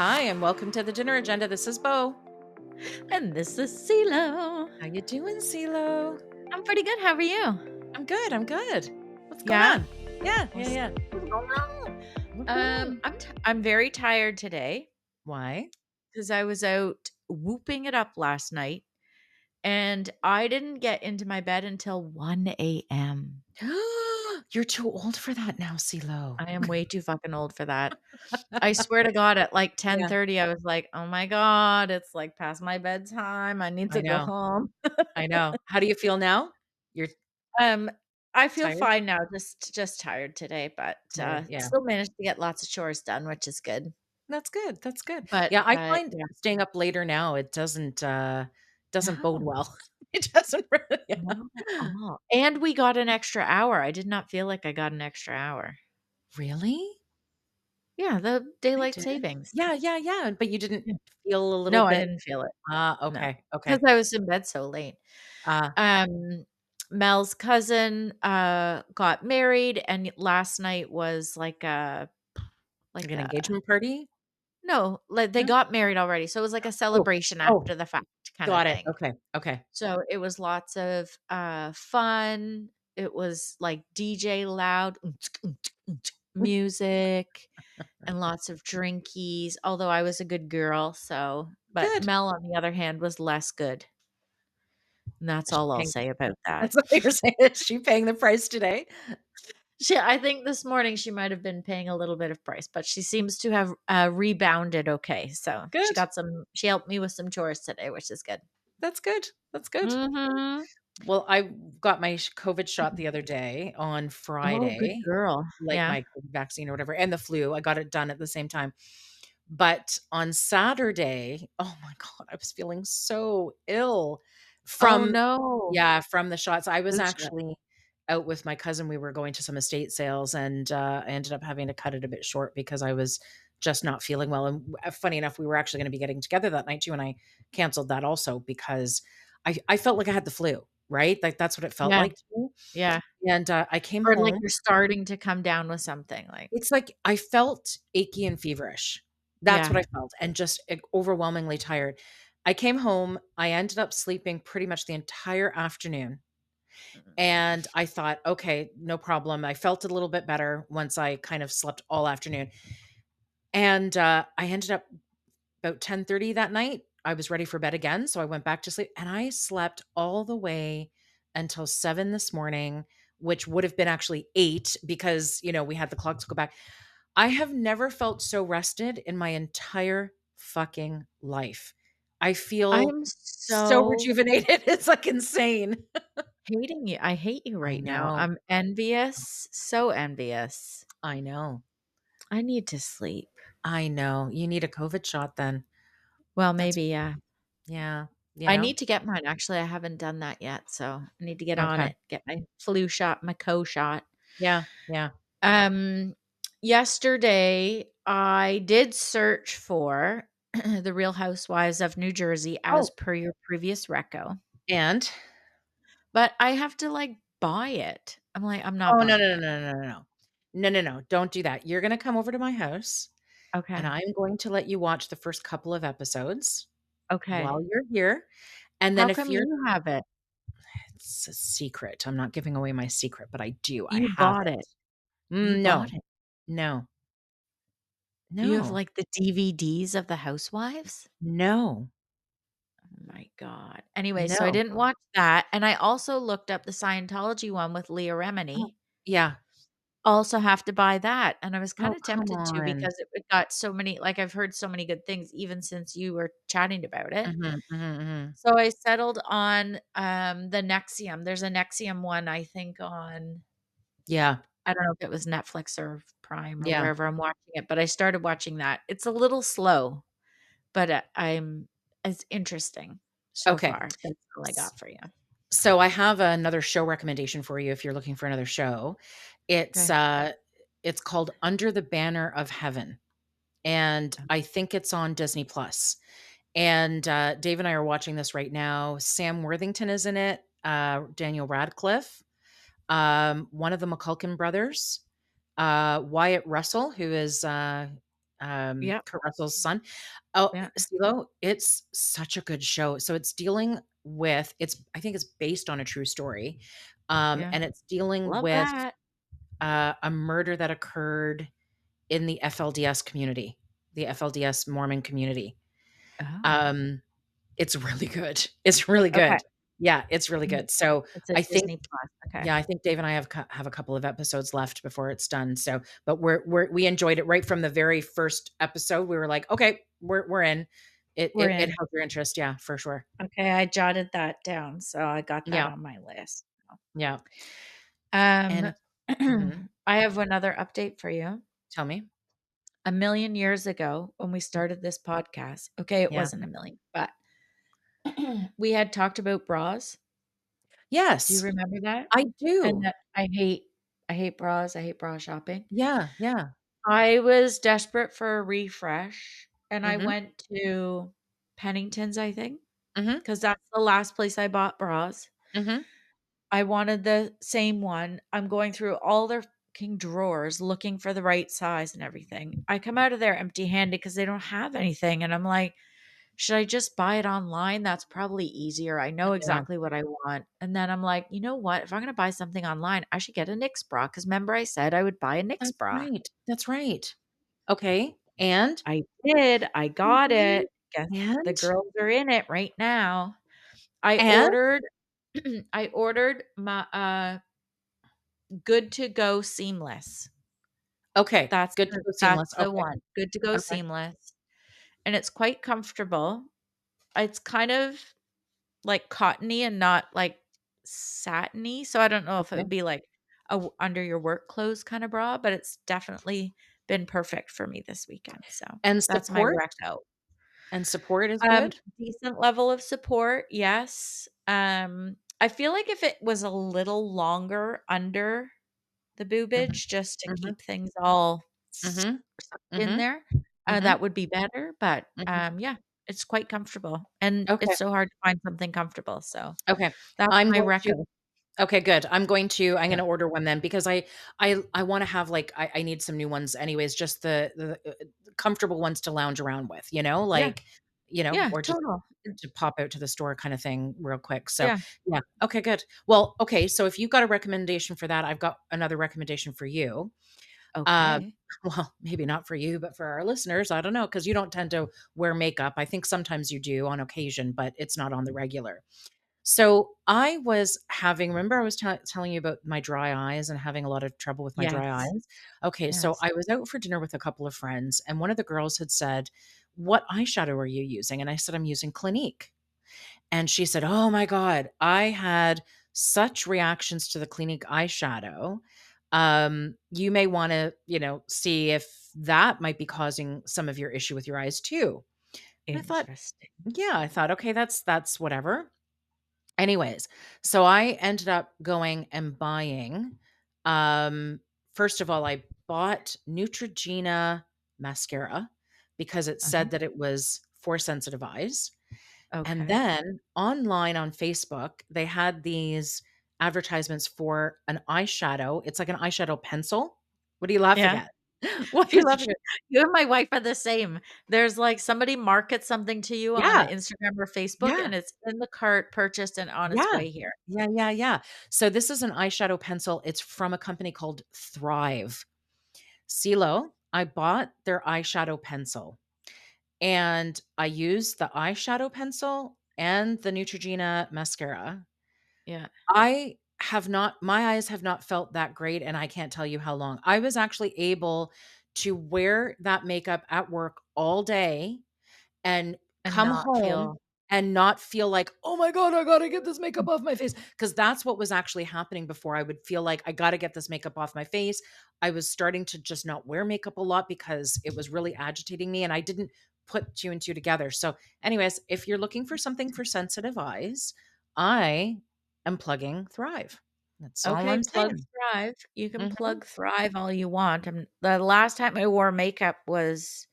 Hi, and welcome to the dinner agenda. This is Bo. And this is CeeLo. How you doing, CeeLo? I'm pretty good. How are you? I'm good. I'm good. What's going Yeah? on? Yeah, yeah, What's yeah. what's going on? Woohoo. I'm very tired today Why? because I was out whooping it up last night, and I didn't get into my bed until 1 a.m. You're too old for that now, CeeLo. I am way too fucking old for that. I swear to God, at like Yeah, 10:30, I was like, "Oh my God, it's like past my bedtime. I need I to go know. home." I know. How do you feel now? You're Um, I feel tired? fine now, just tired today, but, Tired. Yeah. still managed to get lots of chores done, which is good. That's good. That's good. But, Yeah, I find yeah. staying up later now, it doesn't bode No, well. It doesn't really. not at all. And we got an extra hour. I did not feel like I got an extra hour. Really? Yeah, the I daylight did. savings. Yeah, yeah, yeah, but you didn't Yeah. feel a little No, I bit. didn't feel it. No, Okay, because okay. I was in bed so late. Uh, Um, Mel's cousin, got married, and last night was like like an a engagement party? no, like, they No? got married already, so it was like a Oh, celebration oh, after the fact kinda got it. thing. Okay, okay. So, it was lots of, fun. It was, like, DJ loud music and lots of drinkies, although I was a good girl, so but Good. Mel, on the other hand, was less good, and that's Is she all I'll paying say about that. that's what you're saying, is she paying the price today? I think this morning she might have been paying a little bit of price, but she seems to have, rebounded okay, so Good. she helped me with some chores today, which is good. That's good. That's good. Mhm. Well, I got my COVID shot the other day on Oh, good Friday, girl. like Yeah. my COVID vaccine or whatever, and the flu. I got it done at the same time. But on Saturday, oh my god, I was feeling so ill Oh, from no. from the shots. I was Flu shot. actually out with my cousin. We were going to some estate sales, and, I ended up having to cut it a bit short because I was just not feeling well, and funny enough, we were actually gonna be getting together that night too, and I canceled that also because I felt like I had the flu, right? Like, that's what it felt Yeah, like to me, yeah. and, I came Or like home. you're starting to come down with something, like It's like I felt achy and feverish. That's yeah. what I felt, and just, overwhelmingly tired. I came home, I ended up sleeping pretty much the entire afternoon, and I thought, "Okay, no problem." I felt a little bit better once I kind of slept all afternoon, and, I ended up about 10:30 that night, I was ready for bed again, so I went back to sleep, and I slept all the way until 7 this morning, which would have been actually 8 because, we had the clock to go back. I have never felt so rested in my entire fucking life. I feel I'm so so rejuvenated. It's, like, insane. hating you. I hate you I right now. know. I'm envious, so envious. I know. I need to sleep. I know. You need a COVID shot then. Well, That's maybe, yeah. yeah, I need to get mine, actually, I haven't done that yet, so I need to get on Okay. it, get my flu shot, my co-shot. Yeah, yeah. Um, Yesterday, I did search for The Real Housewives of New Jersey as Oh, per your previous reco, and? but I have to, like, buy it. I'm like, "I'm not Oh, no, buying no, no, it." no, no, no, no. No, no, no, don't do that. You're gonna come over to my house, and Okay. I'm going to let you watch the first couple of episodes Okay. while you're here, and then How if come you're you have it? it's a secret. I'm not giving away my secret, but I do. I You have bought it. it. You bought No. it. No. You have, No. like, the DVDs of The Housewives? No. Oh my god. Anyway, so I No. didn't watch that, and I also looked up the Scientology one with Leah Oh, Remini. yeah. Also have to buy that, and I was Oh, kinda come tempted to on. because it got so many like, I've heard so many good things even since you were chatting about it. Mhm, mhm, mhm. So I settled on, the Nexium. There's a Nexium one, I think, on Yeah. I don't know if it was Netflix or Prime or Yeah. wherever I'm watching it, but I started watching that. It's a little slow, but, it's interesting so Okay. far. That's all I S got for you. so I have another show recommendation for you if you're looking for another show. It's, Okay. it's called Under the Banner of Heaven, and I think it's on Disney Plus. And, Dave and I are watching this right now. Sam Worthington is in it, Daniel Radcliffe, one of the McCulkin brothers, Wyatt Russell, who is, Yep. Kurt Russell's son. Oh, Yeah. CeeLo, it's such a good show. So it's dealing with I think it's based on a true story, Yeah. and it's dealing Love with, that. a murder that occurred in the FLDS community, the FLDS Mormon community. Oh, Um, it's really good. It's really okay. good. Yeah, it's really Mm, good. So, it's a I think Disney Plus. Okay. yeah, I think Dave and I have a couple of episodes left before it's done. So, but we enjoyed it right from the very first episode. We were like, okay, we're in. We're It in. held your interest, yeah, for sure. Okay, I jotted that down, so I got that Yeah, on my list. yeah, Um, and mhm, I have another update for you. tell me. A million years ago, when we started this podcast, okay, it Yeah. wasn't a million, but we had talked about bras. Do you Yes, remember that? I And do. that I hate bras. I hate bra shopping. Yeah, yeah. I was desperate for a refresh, and I Mhm, went to Pennington's, I think, mhm, because that's the last place I bought bras. mhm. I wanted the same one. I'm going through all their fucking drawers looking for the right size and everything. I come out of there empty-handed because they don't have anything, and I'm like, "Should I just buy it online? That's probably easier. I know Yeah, exactly what I want." And then I'm like, "You know what? If I'm gonna buy something online, I should get a NYX bra because remember I said I would buy a NYX that's bra." right. That's right. Okay, and? I did. I got Mhm. it. Guess the And? girls are in it right now. I And? ordered I ordered my, Good to Go Seamless. Okay, good to go That's seamless. the Okay, one. Good to Go okay, Seamless, and it's quite comfortable. It's kind of, like, cottony and not, like, satiny, so I don't know if it okay. would be, like, a w under your work clothes kinda bra, but it's definitely been perfect for me this weekend, so And that's my support? rec out. And support is good? Decent level of support, yes. I feel like if it was a little longer under the Mhm, boobage just to mhm, keep things all mhm, in mhm, there, mhm, that would be better, but, mhm. yeah, it's quite comfortable, and Okay, it's so hard to find something comfortable, so okay. that's I'm my going to reco. Okay, good. I'm Yeah. gonna order one then because I wanna have, like I need some new ones anyways, just comfortable ones to lounge around with, Yeah, like, yeah, or just total. to pop out to the store kinda thing real quick. So, Yeah, yeah, okay, good. Well, okay, so if you've got a recommendation for that, I've got another recommendation for you. Um, okay. well, maybe not for you, but for our listeners, I don't know, because you don't tend to wear makeup. I think sometimes you do on occasion, but it's not on the regular. So I was remember I was telling you about my dry eyes and having a lot of trouble with my dry Yes, eyes? Okay, so yes. I was out for dinner with a couple of friends, and one of the girls had said, "What eyeshadow are you using?" And I said, "I'm using Clinique." And she said, "Oh my God, I had such reactions to the Clinique eyeshadow. You may want to, see if that might be causing some of your issue with your eyes too." And I thought, Interesting. yeah, I thought, okay, that's whatever. Anyways, so I ended up going and buying, um, first of all, I bought Neutrogena mascara because it Uh-huh. said that it was for sensitive eyes. And Okay. then online on Facebook, they had these advertisements for an eyeshadow. It's like an eyeshadow pencil. What are you laughing Yeah. at? What are you It's laughing true. at? You and my wife are the same. There's, like, somebody markets something to you on Yeah, Instagram or Facebook, yeah, and it's in the cart, purchased, and on its yeah. way here. Yeah, yeah, yeah. So this is an eyeshadow pencil. It's from a company called Thrive. CeeLo, I bought their eyeshadow pencil, and I used the eyeshadow pencil and the Neutrogena mascara. Yeah, I have not My eyes have not felt that great, and I can't tell you how long. I was actually able to wear that makeup at work all day and and come not home feel and not feel like, "Oh my god, I gotta get this makeup off my face," because that's what was actually happening before. I would feel like, "I gotta get this makeup off my face." I was starting to just not wear makeup a lot because it was really agitating me, and I didn't put 2 and 2 together. So, anyways, if you're looking for something for sensitive eyes, I am plugging Thrive. That's all okay, I'm plug saying. Thrive. You can Mhm. plug Thrive all you want, the last time I wore makeup was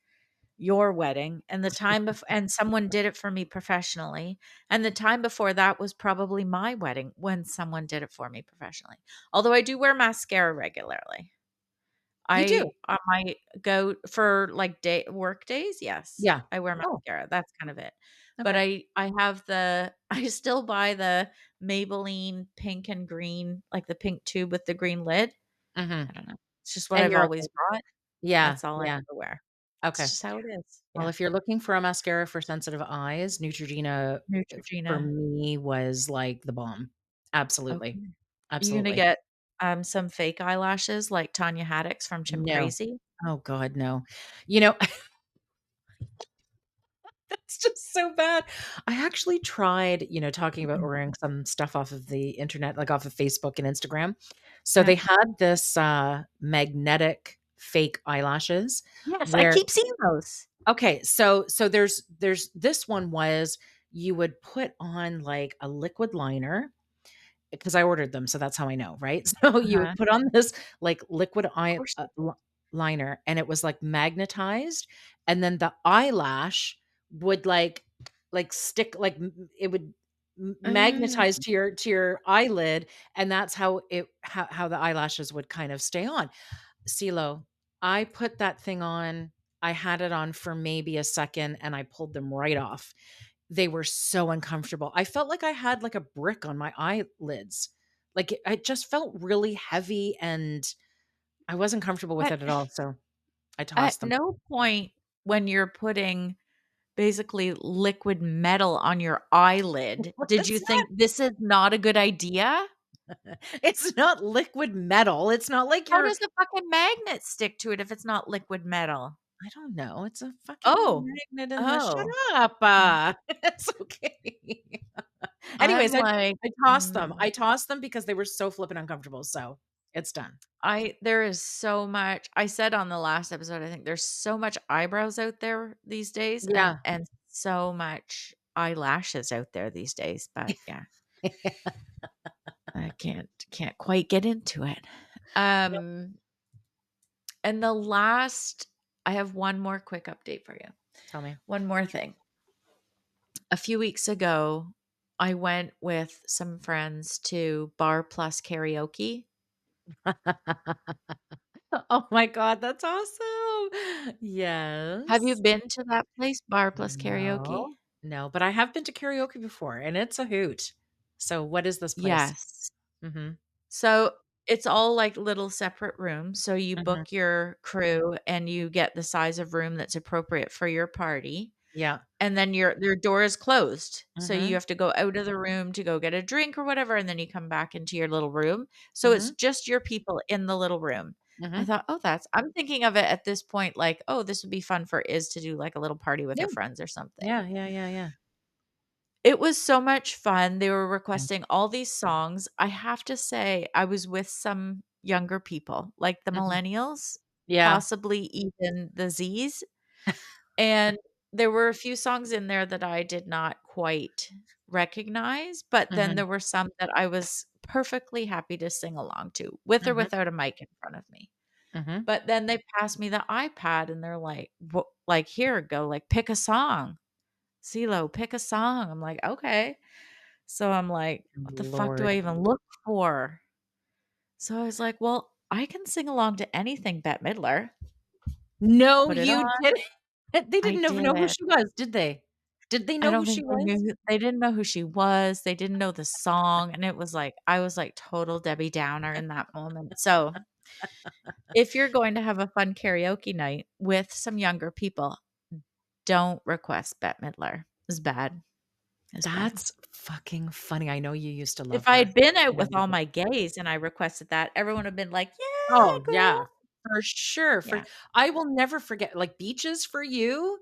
your wedding, and the time and someone did it for me professionally, and the time before that was probably my wedding when someone did it for me professionally. Although I do wear mascara regularly. You do? I might go for, like, work days, yes, Yeah. I wear Oh, mascara, that's kind of it. But okay. I have the I still buy the Maybelline pink and green, like, the pink tube with the green lid. Mhm. I don't know. It's just what And I've you're always okay. bought. Yeah, That's all I yeah. ever wear. It's Okay. just how it is. Well, Yeah. if you're looking for a mascara for sensitive eyes, Neutrogena, for Neutrogena. me was like the bomb. Absolutely. Okay. You gonna Absolutely. get, some fake eyelashes like Tanya Haddock's from Chimp No. Crazy? Oh god, no. You know, it's just so bad. I actually tried, talking about Mm. ordering some stuff off of the internet, like off of Facebook and Instagram. So Yeah. they had this, magnetic fake eyelashes Yes, I where keep seeing those. okay, so there's this one was you would put on, like, a liquid liner because I ordered them, so that's how I know, right? So you Uh-huh. would put on this, like, liquid Of eye course you li liner, and it was, like, magnetized, and then the eyelash would, stick it would magnetize Mm. to your eyelid, and that's how the eyelashes would kind of stay on. CeeLo, I put that thing on, I had it on for maybe a second, and I pulled them right off. They were so uncomfortable. I felt like I had, like, a brick on my eyelids. Like, it just felt really heavy, and I wasn't comfortable with At it at all, so I at tossed them. no point when you're putting basically liquid metal on your eyelid What did you is that? think, "This is not a good idea?" It's not liquid metal. It's not like How you're does a fucking magnet stick to it if it's not liquid metal? I don't know. It's a fucking Oh. magnet in the shut Oh. up. Mm. It's okay. I'm Anyways, like, I tossed them. mm. I tossed them because they were so flippin' uncomfortable, so it's done. I there is so much I said on the last episode, I think there's so much eyebrows out there these days Yeah. and so much eyelashes out there these days, but yeah, I can't quite get into it. Um, and the last I have one more quick update for you. Tell me. One more thing. A few weeks ago, I went with some friends to Bar Plus Karaoke. Oh my god, that's awesome. Have you Yes. been to that place, Bar Plus No. Karaoke? No, but I have been to karaoke before, and it's a hoot. So what is this place? Yes. Mhm. So, it's all, like, little separate rooms, so you Mhm. book your crew and you get the size of room that's appropriate for your party, Yeah. and then your door is closed, so you Mhm. have to go out of the room to go get a drink or whatever, and then you come back into your little room, so it's Mhm. just your people in the little room. I Mhm. thought, "Oh, that's" I'm thinking of it at this point like, "Oh, this would be fun for Iz to do, like, a little party with Yeah. her friends or something." Yeah, yeah, yeah, yeah. It was so much fun. They were Okay. requesting all these songs. I have to say, I was with some younger people, like the Mhm. millennials, Yeah. possibly even the Zs, and there were a few songs in there that I did not quite recognize, but then Mhm. there were some that I was perfectly happy to sing along to, with or Mhm. without a mic in front of me. Mhm. But then they passed me the iPad and they're like, "Wha like, here, go, like, pick a song. CeeLo, pick a song." I'm like, "Okay." So I'm like, "What the fuck do I Lord. even look for?" So I was like, "Well, I can sing along to anything Bette Midler." No, Put it you on. didn't. They I didn't even know who did. she was, did they? Did they I know who don't she think they knew was? they didn't know who she was, they didn't know the song, and it was like I was like total Debbie Downer in that moment. So, if you're going to have a fun karaoke night with some younger people, don't request Bette Midler. It's bad. It's bad. That's fucking funny. I know you used to love If I her. had been I out know with you all did. my gays and I requested that, everyone would have been like, "Yeah, Oh, girl." yeah. For sure, Yeah, I will never forget, like, Beaches for You,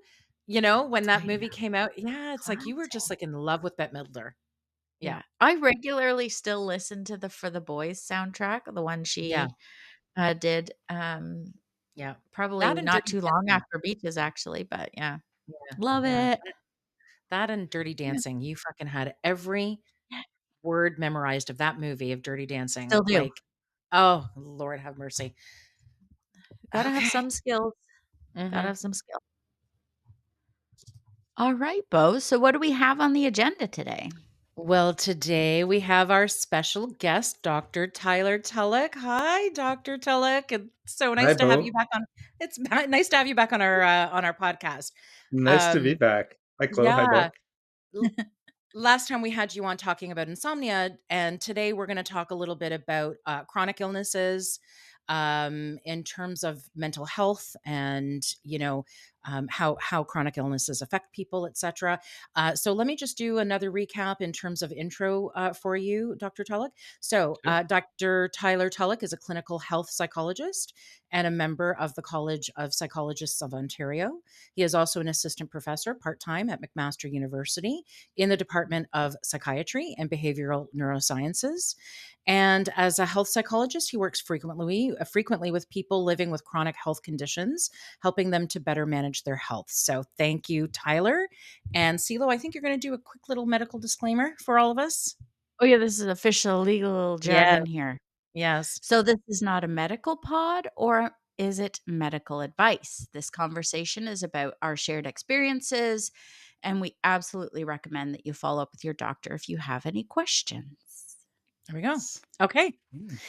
when that I movie know. came out yeah, it's like you were just, Classic. like, in love with Bette Midler. Yeah. Yeah. I regularly still listen to the For the Boys soundtrack, the one Yeah. she, did, Yeah. probably That and not Dirty too long Dancing. after Beaches, actually, but yeah. Yeah, Love yeah. it. That and Dirty Yeah. Dancing, you fucking had every word memorized of that movie of Dirty Dancing, Still do. like, oh, Lord have mercy. Gotta have Okay. some skills. Gotta Mhm. have some skill. All right, Bo. So what do we have on the agenda today? Well, today we have our special guest, Dr. Tyler Tulloch. Hi, Dr. Tulloch. It's so Hi, nice to have you Bo. back on. Nice to have you back on our podcast. Nice to be Um, back. Hi, Chloe. Hi, yeah. Bo. Last time we had you on talking about insomnia, and today we're going to talk a little bit about chronic illnesses in terms of mental health and how chronic illnesses affect people, etc. So let me just do another recap in terms of intro for you, Dr. Tulloch. So Sure. Dr. Tyler Tulloch is a clinical health psychologist and a member of the College of Psychologists of Ontario. He is also an assistant professor part-time at McMaster University in the Department of Psychiatry and Behavioral Neurosciences. And as a health psychologist, he works frequently with people living with chronic health conditions, helping them to better manage their health. So thank you, Tyler. And CeeLo, I think you're going to do a quick little medical disclaimer for all of us. Oh, yeah, this is official legal Yes, jargon here. yes. So this is not a medical pod, or is it medical advice? This conversation is about our shared experiences, and we absolutely recommend that you follow up with your doctor if you have any questions. There we go. Okay. Mm,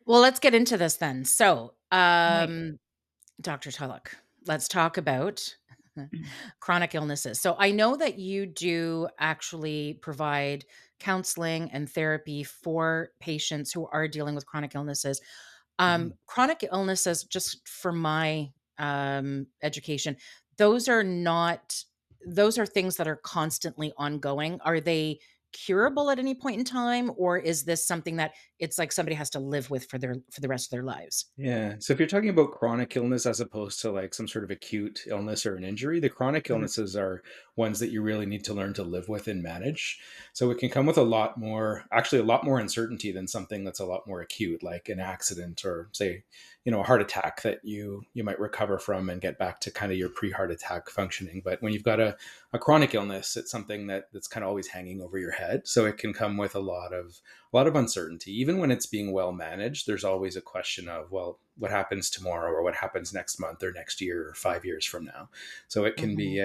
Well, let's get into this then. So, Right. Dr. Tulloch, let's talk about chronic illnesses. So I know that you do actually provide counseling and therapy for patients who are dealing with chronic illnesses. mhm. Chronic illnesses, just for my education, those are not, those are things that are constantly ongoing. Are they curable at any point in time, or is this something that it's like somebody has to live with for the rest of their lives? Yeah. So if you're talking about chronic illness as opposed to like some sort of acute illness or an injury, the chronic Mhm. illnesses are ones that you really need to learn to live with and manage. So it can come with a lot more, actually a lot more uncertainty than something that's a lot more acute, like an accident or say, a heart attack that you might recover from and get back to kind of your pre-heart attack functioning. But when you've got a chronic illness, it's something that's kind of always hanging over your head. So it can come with a lot of uncertainty. Even when it's being well managed, there's always a question of, well, what happens tomorrow or what happens next month or next year or 5 years from now. So Mhm.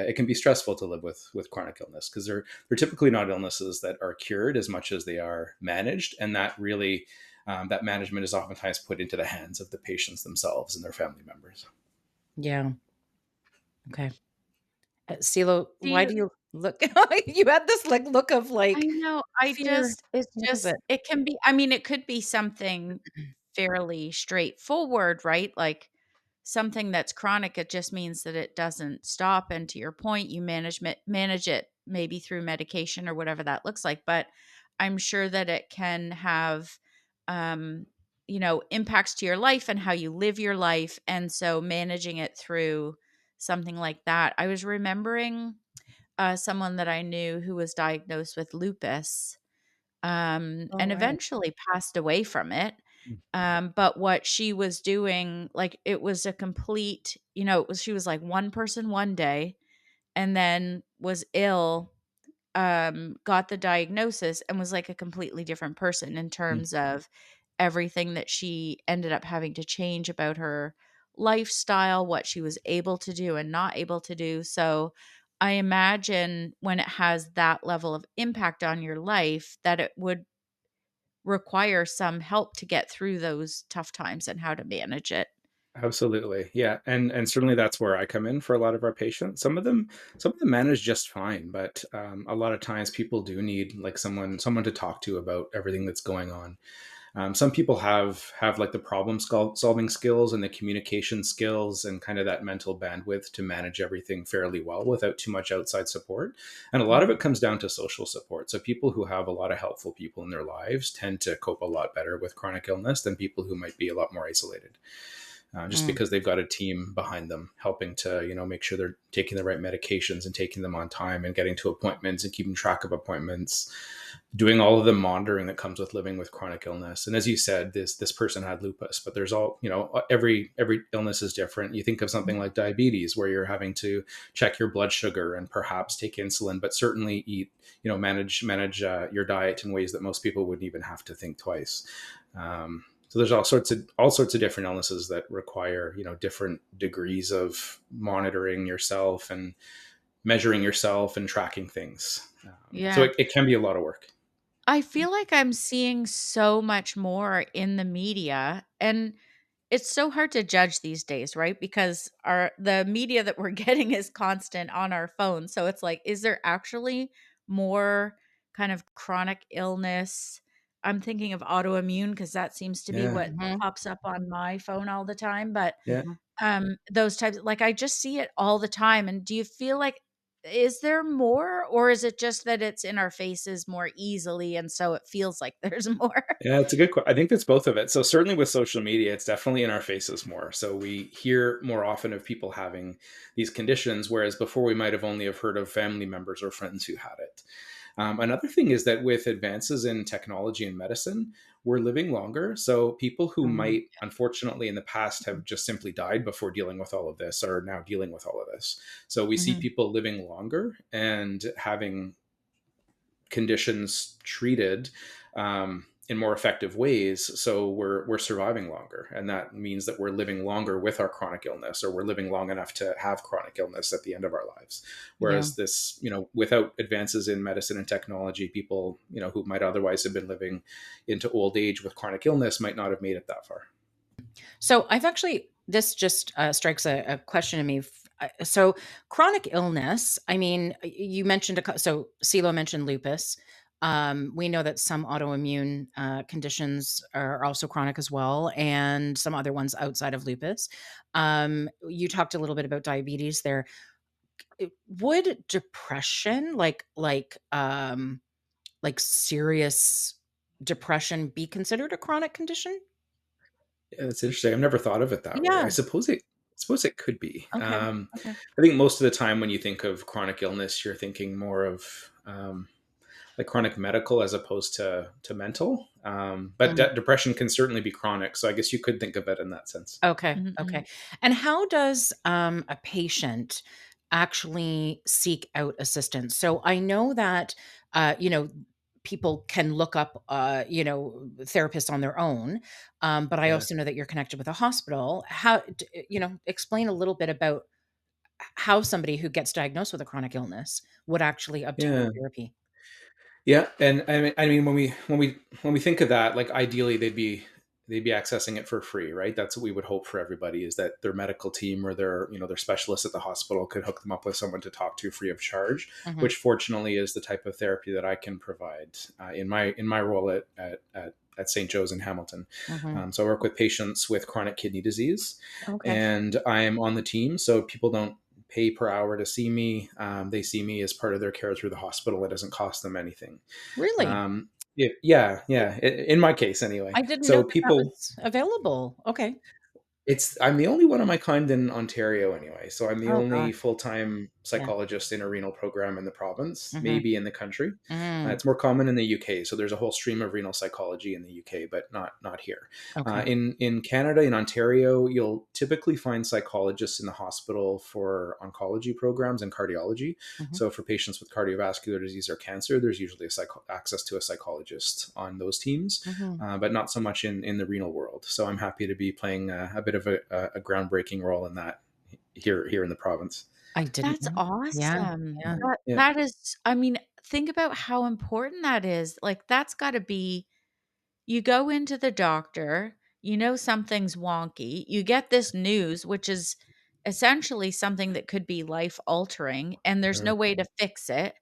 it can be stressful to live with chronic illness because they're typically not illnesses that are cured as much as they are managed, and that really that management is oftentimes put into the hands of the patients themselves and their family members. Yeah. Okay. CeeLo, Do why you do you look you had this, like, look of, I like, know, fear. it's What is just it? it can be, I mean, it could be something fairly straightforward, right? Like, something that's chronic, it just means that it doesn't stop, and to your point, you manage it maybe through medication or whatever that looks like, but I'm sure that it can have, um, impacts to your life and how you live your life, and so managing it through something like that. I was remembering someone that I knew who was diagnosed with lupus, Oh, and right. eventually passed away from it. Mm. But what she was doing, like, it was a complete, she was like one person one day and then was ill, got the diagnosis and was like a completely different person in Mm. terms of everything that she ended up having to change about her lifestyle, what she was able to do and not able to do. So I imagine when it has that level of impact on your life, that it would require some help to get through those tough times and how to manage it. Absolutely. Yeah. And certainly that's where I come in for a lot of our patients. Some of them manage just fine, but a lot of times people do need like someone to talk to about everything that's going on. Some people have like the solving skills and the communication skills and kind of that mental bandwidth to manage everything fairly well without too much outside support. And a lot of Mhm. it comes down to social support. So people who have a lot of helpful people in their lives tend to cope a lot better with chronic illness than people who might be a lot more isolated, just Mm. because they've got a team behind them helping to make sure they're taking the right medications and taking them on time and getting to appointments and keeping track of appointments, doing all of the monitoring that comes with living with chronic illness. And as you said, this person had lupus, but there's all, every illness is different. You think of something like diabetes where you're having to check your blood sugar and perhaps take insulin, but certainly eat, manage your diet in ways that most people wouldn't even have to think twice. So there's all sorts of different illnesses that require different degrees of monitoring yourself and measuring yourself and tracking things. So Yeah. it can be a lot of work. I feel like I'm seeing so much more in the media, and it's so hard to judge these days, right? Because our the media that we're getting is constant on our phone. So it's like, is there actually more kind of chronic illness? I'm thinking of autoimmune because that seems to be Yeah, what Mhm, pops up on my phone all the time. But yeah. mhm. those types, like, I just see it all the time, and do you feel like is there more, or is it just that it's in our faces more easily, and so it feels like there's more? Yeah, it's a good I think that's both of it. So certainly with social media, it's definitely in our faces more. So we hear more often of people having these conditions, whereas before we might have only have heard of family members or friends who had it. Another thing is that with advances in technology and medicine, we're living longer. So people who Um, might, unfortunately, in the past have just simply died before dealing with all of this are now dealing with all of this. So we see Mhm. people living longer and having conditions treated in more effective ways, so we're surviving longer, and that means that we're living longer with our chronic illness, or we're living long enough to have chronic illness at the end of our lives. yeah. Whereas this, without advances in medicine and technology, people, who might otherwise have been living into old age with chronic illness might not have made it that far. So I've actually this just strikes a question in me. So chronic illness. I mean, you mentioned so CeeLo mentioned lupus. We know that some autoimmune conditions are also chronic as well, and some other ones outside of lupus. You talked a little bit about diabetes there. Would depression, like serious depression, be considered a chronic condition? Yeah, that's interesting. I've never thought of it that way. Yeah. I suppose it could be. Okay. Okay. I think most of the time when you think of chronic illness, you're thinking more of like chronic medical as opposed to mental. But Mm. depression can certainly be chronic, so I guess you could think of it in that sense. Okay, Mhm, okay. mhm. And how does a patient actually seek out assistance? So I know that people can look up therapists on their own, but I Yeah, also know that you're connected with a hospital. Explain a little bit about how somebody who gets diagnosed with a chronic illness would actually obtain yeah. therapy. Yeah, and I mean when we think of that, like ideally they'd be accessing it for free, right? That's what we would hope for everybody, is that their medical team or their specialists at the hospital could hook them up with someone to talk to free of charge, Hmm. which fortunately is the type of therapy that I can provide in my role at St. Joe's in Hamilton. Hmm. So I work with patients with chronic kidney disease, Okay. and I am on the team, so people don't pay per hour to see me. They see me as part of their care through the hospital. It doesn't cost them anything. Really? Um, yeah. In my case, anyway. I didn't know So that that people, was available. Okay. I'm the only one of my kind in Ontario anyway. So I'm the Oh only gosh. full-time Yeah. psychologist in a renal program in the province, Hmm. maybe in the country. Mm. It's more common in the UK. So there's a whole stream of renal psychology in the UK, but not here. Okay. In Canada, in Ontario, you'll typically find psychologists in the hospital for oncology programs and cardiology. Mhm. So for patients with cardiovascular disease or cancer, there's usually access to a psychologist on those teams, Mhm. but not so much in the renal world. So I'm happy to be playing a bit of a groundbreaking role in that here in the province. I didn't That's know. Yeah, awesome. yeah. Yeah, That is, I mean, think about how important that is. Like, that's gotta be, you go into the doctor, you know something's wonky, you get this news, which is essentially something that could be life altering, and there's sure. no way to fix it.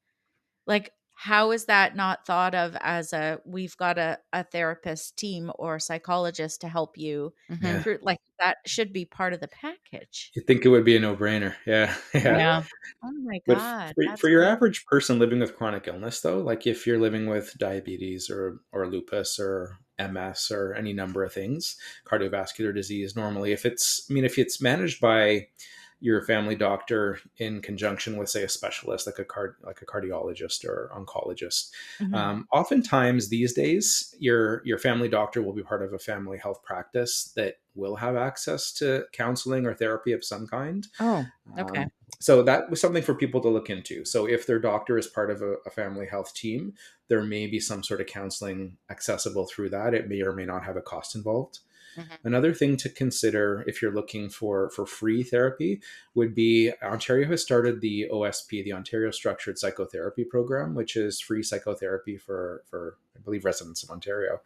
Like, how is that not thought of as we've got a therapist team or a psychologist to help you Mhm. Yeah. through, like, that should be part of the package. You think it would be a no-brainer. Yeah, yeah. Right? Yeah. Oh my But god, for that's your so average person living with chronic illness, though, like if you're living with diabetes or lupus or MS or any number of things, cardiovascular disease, normally, if it's managed by your family doctor in conjunction with, say, a specialist like a cardiologist or oncologist, mhm. oftentimes these days, your family doctor will be part of a family health practice that will have access to counseling or therapy of some kind. Oh, okay. Um, so that was something for people to look into. So if their doctor is part of a family health team, there may be some sort of counseling accessible through that. It may or may not have a cost involved. Mhm. Another thing to consider if you're looking for free therapy would be Ontario has started the OSP, the Ontario Structured Psychotherapy Program, which is free psychotherapy for believe residents of Ontario.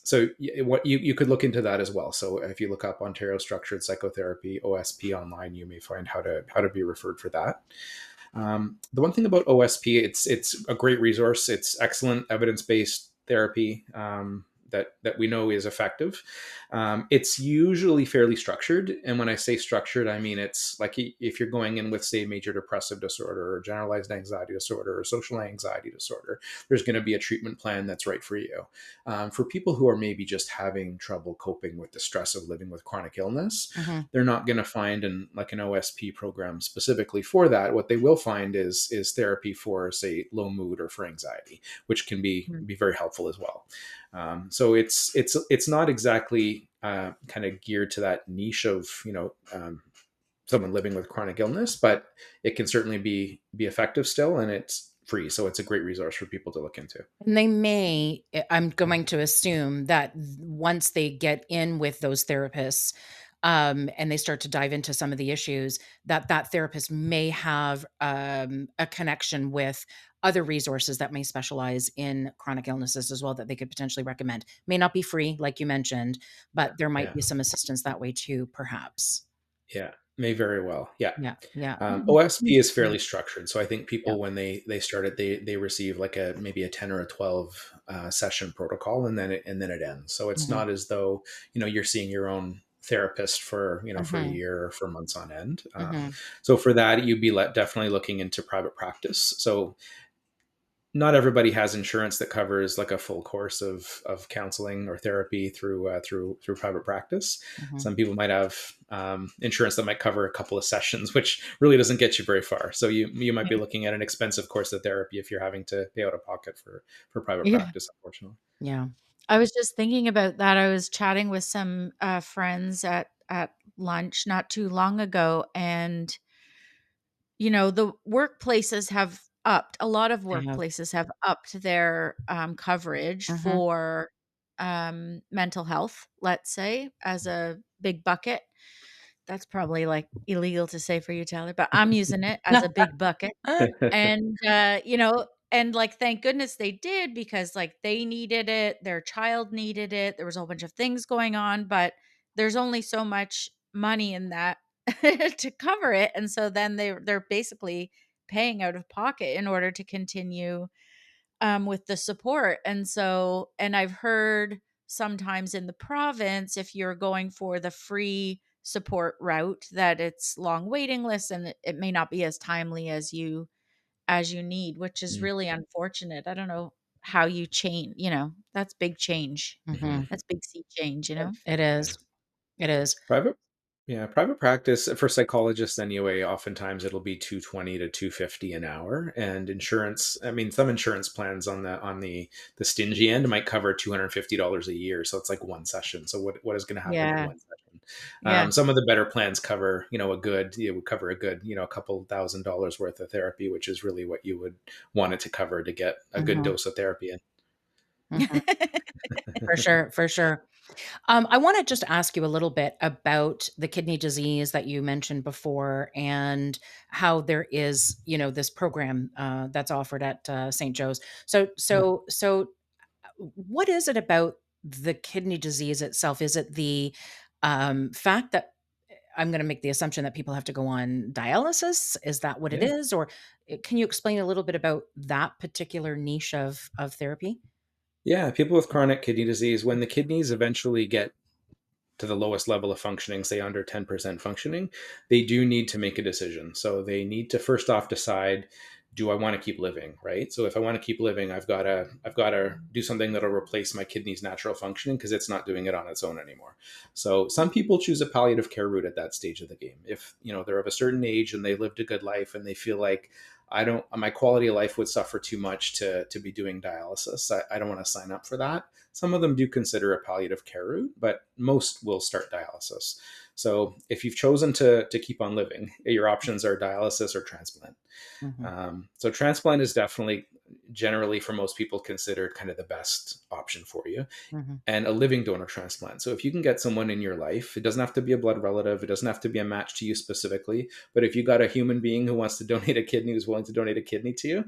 So what you could look into that as well. So if you look up Ontario Structured Psychotherapy (OSP) online, you may find how to be referred for that. The one thing about OSP, it's a great resource. It's excellent evidence based therapy that we know is effective. It's usually fairly structured, and when I say structured, I mean it's like if you're going in with, say, major depressive disorder or generalized anxiety disorder or social anxiety disorder, there's going to be a treatment plan that's right for you. For people who are maybe just having trouble coping with the stress of living with chronic illness, Mm-hmm. they're not going to find an OSP program specifically for that. What they will find is therapy for, say, low mood or for anxiety, which can be very helpful as well. So it's not exactly kind of geared to that niche of someone living with chronic illness, but it can certainly be effective still, and it's free. So it's a great resource for people to look into. And they may, I'm going to assume that once they get in with those therapists, and they start to dive into some of the issues, that therapist may have a connection with other resources that may specialize in chronic illnesses as well that they could potentially recommend. May not be free, like you mentioned, but there might Yeah. be some assistance that way too, perhaps. Yeah, may very well. Yeah. Yeah, yeah. OSP is fairly structured. So I think Yeah. people, when they started, they receive like maybe a 10 or a 12 session protocol, and then it ends. So it's Mhm. not as though, you're seeing your own therapist for, for a Mhm. year or for months on end. Mhm. So for that, you'd be definitely looking into private practice. So not everybody has insurance that covers like a full course of counseling or therapy through private practice. Mhm. Some people might have insurance that might cover a couple of sessions, which really doesn't get you very far. So you might be looking at an expensive course of therapy if you're having to pay out of pocket for private Yeah. practice, unfortunately. Yeah. I was just thinking about that. I was chatting with some friends at lunch not too long ago, and the workplaces have upped. A lot of They have. workplaces have upped their coverage Mhm. for mental health. Let's say as a big bucket. That's probably like illegal to say for you, Tyler, but I'm using it as a big bucket. And, and like, thank goodness they did because like they needed it, their child needed it. There was a whole bunch of things going on, but there's only so much money in that to cover it. And so then they're basically paying out of pocket in order to continue with the support. And so, and I've heard sometimes in the province, if you're going for the free support route, that it's long waiting lists and it may not be as timely as you need, which is Mm. really unfortunate. I don't know how you change, that's big change. Mhm. That's big sea change. It Yeah. is. It is. Private Yeah, private practice for psychologists anyway, oftentimes it'll be 220 to 250 an hour. And insurance, I mean, some insurance plans on the stingy end might cover $250 a year. So it's like one session. So what is going to happen in Yeah. one session? Yeah. Some of the better plans cover, it would cover a good, a couple $1,000s worth of therapy, which is really what you would want it to cover to get a good Mhm. dose of therapy in. Mhm. For sure, for sure. I want to just ask you a little bit about the kidney disease that you mentioned before and how there is, this program that's offered at St. Joe's. So, Yeah. what is it about the kidney disease itself? Is it the fact that I'm going to make the assumption that people have to go on dialysis? Is that what it Yeah. is, or can you explain a little bit about that particular niche of therapy? Yeah. People with chronic kidney disease, when the kidneys eventually get to the lowest level of functioning, say under 10% functioning, they do need to make a decision. So they need to first off decide, do I want to keep living, right? So if I want to keep living, I've got to do something that'll replace my kidney's natural functioning because it's not doing it on its own anymore. So some people choose a palliative care route at that stage of the game. If, they're of a certain age and they lived a good life and they feel like my quality of life would suffer too much to be doing dialysis. I don't want to sign up for that. Some of them do consider a palliative care route, but most will start dialysis. So if you've chosen to keep on living, your options are dialysis or transplant. Mhm. So transplant is definitely, generally for most people considered kind of the best option for you, Mhm. and a living donor transplant. So if you can get someone in your life, it doesn't have to be a blood relative, it doesn't have to be a match to you specifically, but if you got a human being who wants to donate a kidney, who's willing to donate a kidney to you,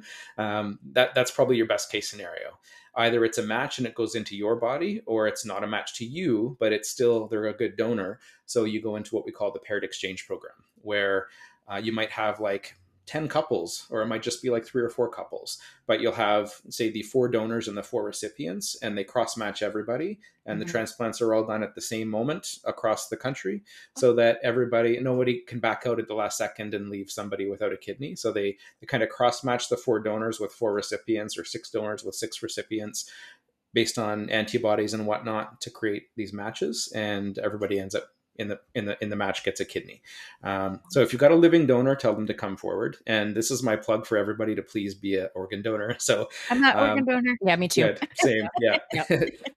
that's probably your best case scenario. Either it's a match and it goes into your body, or it's not a match to you, but it's still, they're a good donor. So you go into what we call the paired exchange program, where you might have like 10 couples, or it might just be like 3 or 4 couples, but you'll have, say, the 4 donors and the 4 recipients, and they cross match everybody, and the Mhm. transplants are all done at the same moment across the country, so that nobody can back out at the last second and leave somebody without a kidney. So they kind of cross match the 4 donors with 4 recipients, or 6 donors with 6 recipients, based on antibodies and whatnot, to create these matches, and everybody ends up in the match gets a kidney. So if you've got a living donor, tell them to come forward. And this is my plug for everybody to please be an organ donor. So I'm not organ um, donor. Yeah, me too. good, same, yeah. Yep.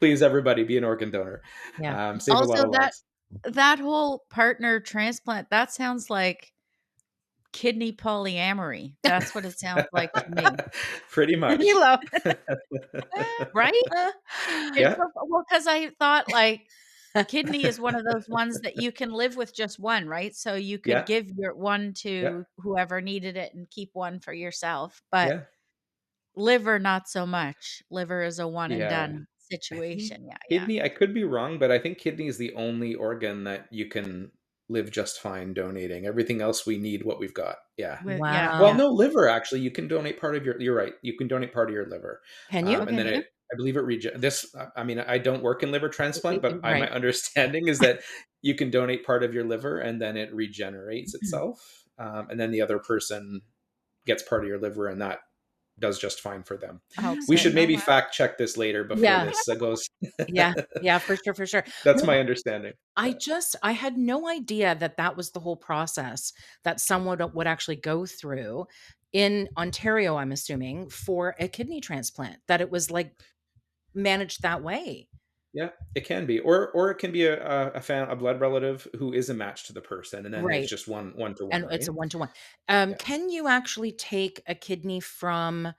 Please, everybody, be an organ donor. Yeah. Save a lot Also, of lives. that whole partner transplant, that sounds like kidney polyamory. That's what it sounds like to me. Pretty much. You love Right? It's Yeah, so well, 'cause I thought, like, kidney is one of those ones that you can live with just one, right? So you could yeah, give your one yeah, to whoever needed it and keep one for yourself, but yeah, liver, not so much. Liver is a one and yeah. done I think situation. Yeah, yeah. kidney, I could be wrong, but I think kidney is the only organ that you can live just fine donating. Everything else, we need what we've got. Yeah. Yeah, Well, yeah. Wow. no, liver, actually, you can donate part of you're right. You can donate part of your liver. Can you? And Okay, then yeah. I believe it this, I mean, I don't work in liver transplant, but my Right. understanding is that you can donate part of your liver and then it regenerates itself. And then the other person gets part of your liver, and that does just fine for them. Helps We it. should Oh, maybe wow. fact check this later before Yeah. this goes. Yeah. Yeah, for sure, for sure. That's Well, my understanding. Yeah. I had no idea that that was the whole process that someone would actually go through in Ontario, I'm assuming, for a kidney transplant, that it was, like, managed that way. Yeah, it can be, or it can be a blood relative who is a match to the person, and then it's Right. just one to one, And it's right? a one-to-one. Yeah, Can you actually take a kidney from,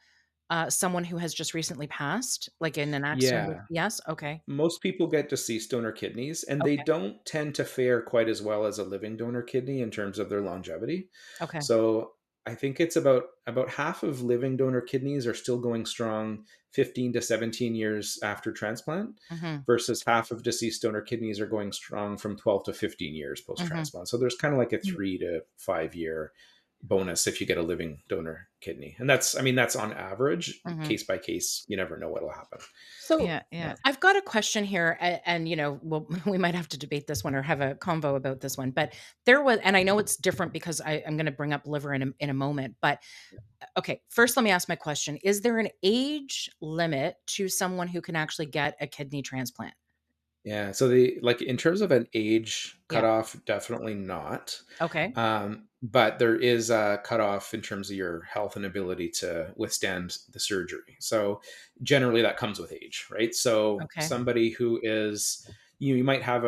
someone who has just recently passed, like in an accident? yeah. Yes? Okay. Most people get deceased donor kidneys, and they Okay. don't tend to fare quite as well as a living donor kidney in terms of their longevity. Okay. So I think it's about half of living donor kidneys are still going strong 15 to 17 years after transplant, Mhm. versus half of deceased donor kidneys are going strong from 12 to 15 years post Mhm. transplant. So there's kind of like a Mm. 3 to 5 year bonus if you get a living donor kidney. And that's, I mean, that's on average, Mhm. case by case. You never know what'll happen. So, Yeah, yeah. Yeah. I've got a question here, and well, we might have to debate this one or have a convo about this one. But there was, and I know it's different because I'm going to bring up liver in a moment. But okay, first, let me ask my question: is there an age limit to someone who can actually get a kidney transplant? Yeah, so the like in terms of an age Yeah. cutoff, definitely not. Okay. But there is a cutoff in terms of your health and ability to withstand the surgery. So generally that comes with age, right? So Okay. somebody who is, you might have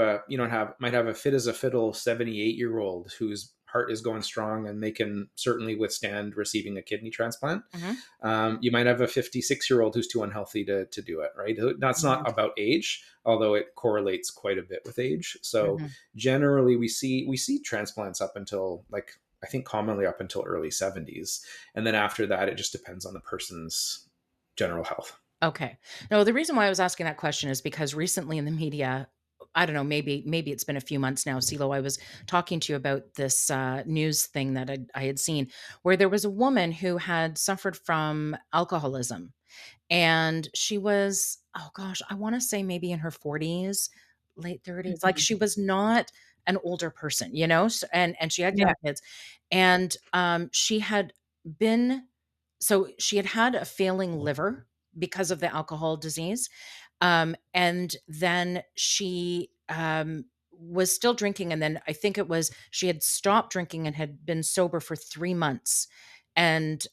might have a fit as a fiddle 78-year-old whose heart is going strong, and they can certainly withstand receiving a kidney transplant. Hmm. You might have a 56-year-old who's too unhealthy to do it, right? That's Hmm. not about age, although it correlates quite a bit with age. So Hmm. generally we see transplants up until, like, I think commonly up until early 70s, and then after that it just depends on the person's general health. Okay. No, the reason why I was asking that question is because recently in the media, I don't know, maybe it's been a few months now, CeeLo, I was talking to you about this news thing that I had seen where there was a woman who had suffered from alcoholism, and she was, oh gosh, I want to say maybe in her 40s, late 30s. Like, Mhm. she was not an older person, and she had young Yeah. kids, and she had been so she had had a failing liver because of the alcohol disease. And then she was still drinking. And then I think it was she had stopped drinking and had been sober for 3 months. And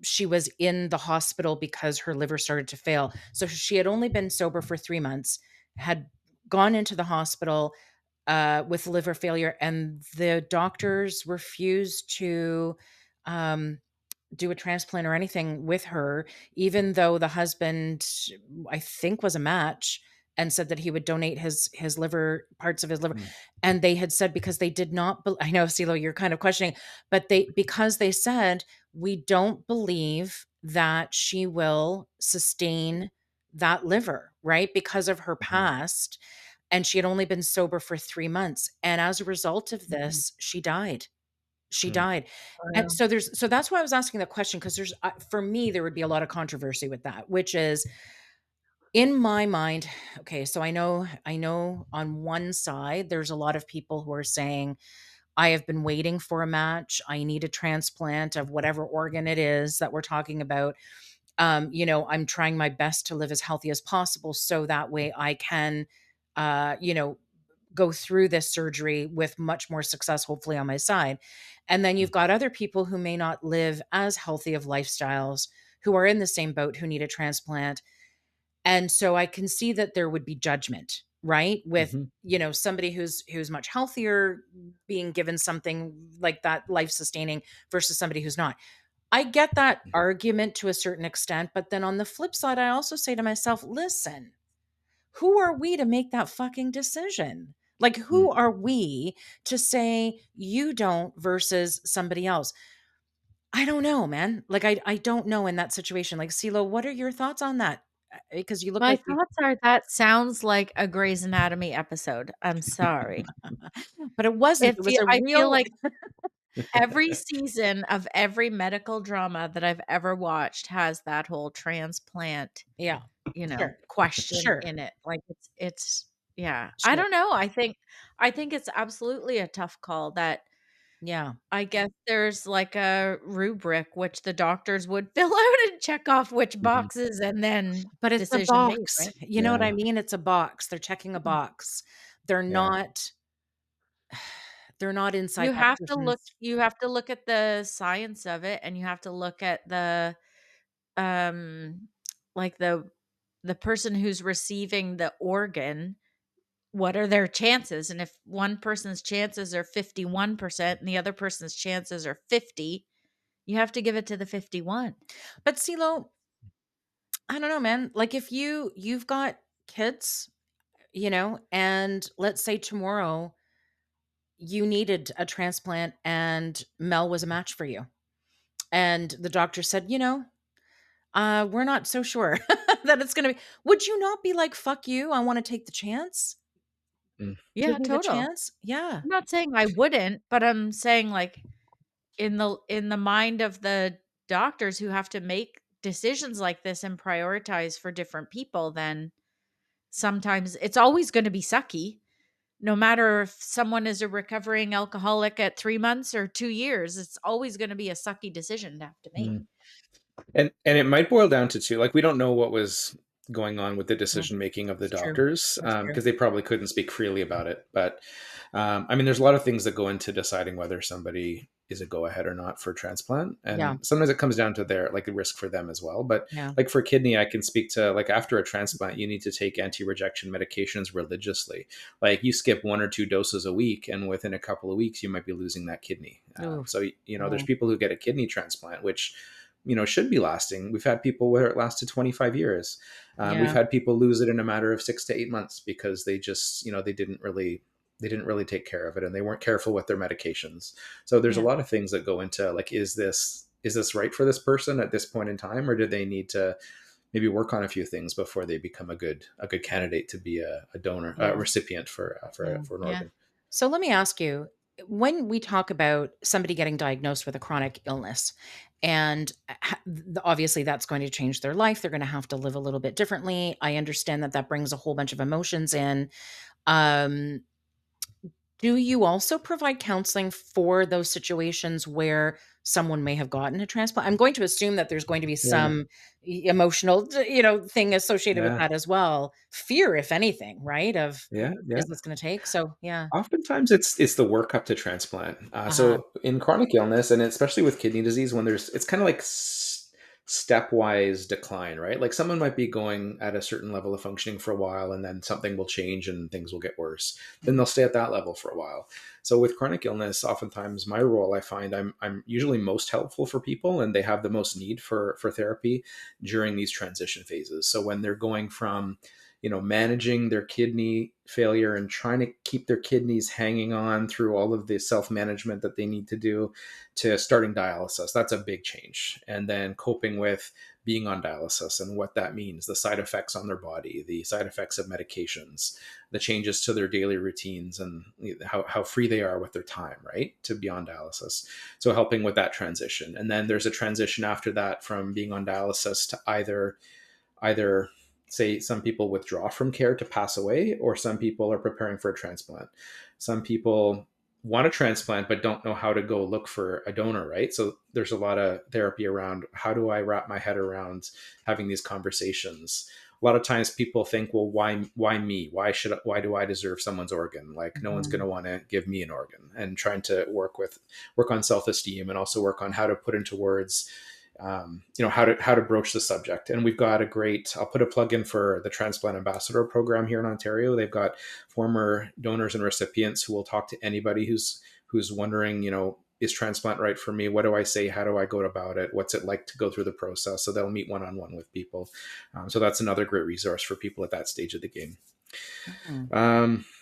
she was in the hospital because her liver started to fail. So she had only been sober for 3 months, had gone into the hospital with liver failure, and the doctors refused to um, do a transplant or anything with her, even though the husband, I think, was a match and said that he would donate his liver, parts of his liver. Mm. And they had said, because they did not, I know, CeeLo, you're kind of questioning, but because they said, we don't believe that she will sustain that liver, right? Because of her Mhm. past. And she had only been sober for 3 months. And as a result of Mhm. this, she died. She Mm. died. And Wow. so that's why I was asking the question, because there's, for me, there would be a lot of controversy with that, which is, in my mind, okay, so I know on one side there's a lot of people who are saying, I have been waiting for a match. I need a transplant of whatever organ it is that we're talking about. I'm trying my best to live as healthy as possible so that way I can, uh, you know, go through this surgery with much more success, hopefully on my side. And then you've got other people who may not live as healthy of lifestyles, who are in the same boat, who need a transplant. And so I can see that there would be judgment, right? With, Mhm. somebody who's much healthier being given something like that, life sustaining, versus somebody who's not. I get that Mhm. argument to a certain extent, but then on the flip side, I also say to myself, listen, who are we to make that fucking decision? Like, Mm. who are we to say you don't versus somebody else? I don't know, man. Like, I don't know in that situation. Like, CeeLo, what are your thoughts on that? Because you look My like you, thoughts are that sounds like a Grey's Anatomy episode. I'm sorry. but it wasn't. It was a I feel real, like every season of every medical drama that I've ever watched has that whole transplant, yeah, sure, question sure, in it. Like it's yeah. I sure, don't know. I think it's absolutely a tough call that yeah. I guess there's like a rubric which the doctors would fill out and check off which Mhm. boxes and then But it's a decision made, box. right? You know what I Yeah. mean? It's a box. They're checking a Mm. box. They're Yeah. not they're not inside that person's. You have to look at the science of it and you have to look at the um like the person who's receiving the organ, what are their chances? And if one person's chances are 51% and the other person's chances are 50, you have to give it to the 51. But CeeLo, I don't know, man. Like, if you've got kids, and let's say tomorrow you needed a transplant and Mel was a match for you. And the doctor said, we're not so sure that it's gonna be, would you not be like, fuck you? I want to take the chance. Mm. Give Yeah, me the total. chance. Yeah. I'm not saying I wouldn't, but I'm saying like in the mind of the doctors who have to make decisions like this and prioritize for different people, then sometimes it's always going to be sucky. No matter if someone is a recovering alcoholic at 3 months or 2 years, it's always going to be a sucky decision to have to make. Mm. And it might boil down to two. Like we don't know what was going on with the Mm, decision making of the it's true. doctors That's true. because they probably couldn't speak freely about it. But I mean, there's a lot of things that go into deciding whether somebody is a go ahead or not for transplant, Yeah. and sometimes it comes down to their like the risk for them as well. But Yeah. like for kidney, I can speak to like after a transplant, you need to take anti-rejection medications religiously. Like you skip 1 or 2 doses a week, and within a couple of weeks, you might be losing that kidney. Oof. So there's Oh, people who get a kidney transplant, which should be lasting. We've had people where it lasted 25 years. We've yeah. had people lose it in a matter of 6 to 8 months because they just, they didn't really take care of it and they weren't careful with their medications. So there's a Yeah. lot of things that go into like, is this right for this person at this point in time, or do they need to maybe work on a few things before they become a good candidate to be a donor, a Yeah. recipient for Yeah. for an Yeah. organ? So let me ask you, when we talk about somebody getting diagnosed with a chronic illness, and obviously that's going to change their life, they're going to have to live a little bit differently. I understand that that brings a whole bunch of emotions in. Um, do you also provide counseling for those situations where someone may have gotten a transplant? I'm going to assume that there's going to be Yeah. some emotional, thing associated with Yeah. that as well. Fear, if anything, right? Of, Yeah. Yeah. is this going to take? So, yeah. Oftentimes, it's the workup to transplant. Uh-huh. So in chronic illness, and especially with kidney disease, when it's kind of like stepwise decline, right? Like someone might be going at a certain level of functioning for a while and then something will change and things will get worse. Then they'll stay at that level for a while. So with chronic illness, oftentimes my role, I find I'm usually most helpful for people and they have the most need for therapy during these transition phases. So when they're going from, managing their kidney failure and trying to keep their kidneys hanging on through all of the self-management that they need to do to starting dialysis, that's a big change. And then coping with being on dialysis and what that means, the side effects on their body, the side effects of medications, the changes to their daily routines, and how free they are with their time, right, to be on dialysis. So helping with that transition. And then there's a transition after that from being on dialysis to either say some people withdraw from care to pass away, or some people are preparing for a transplant. Some people want a transplant but don't know how to go look for a donor, right? So there's a lot of therapy around how do I wrap my head around having these conversations. A lot of times people think, well, why me? Why do I deserve someone's organ? Like no one's going to want to give me an organ. And trying to work on self-esteem and also work on how to put into words how to broach the subject. And we've got I'll put a plug in for the Transplant Ambassador program here in Ontario. They've got former donors and recipients who will talk to anybody who's wondering, is transplant right for me? What do I say? How do I go about it? What's it like to go through the process? So they'll meet one-on-one with people. So that's another great resource for people at that stage of the game.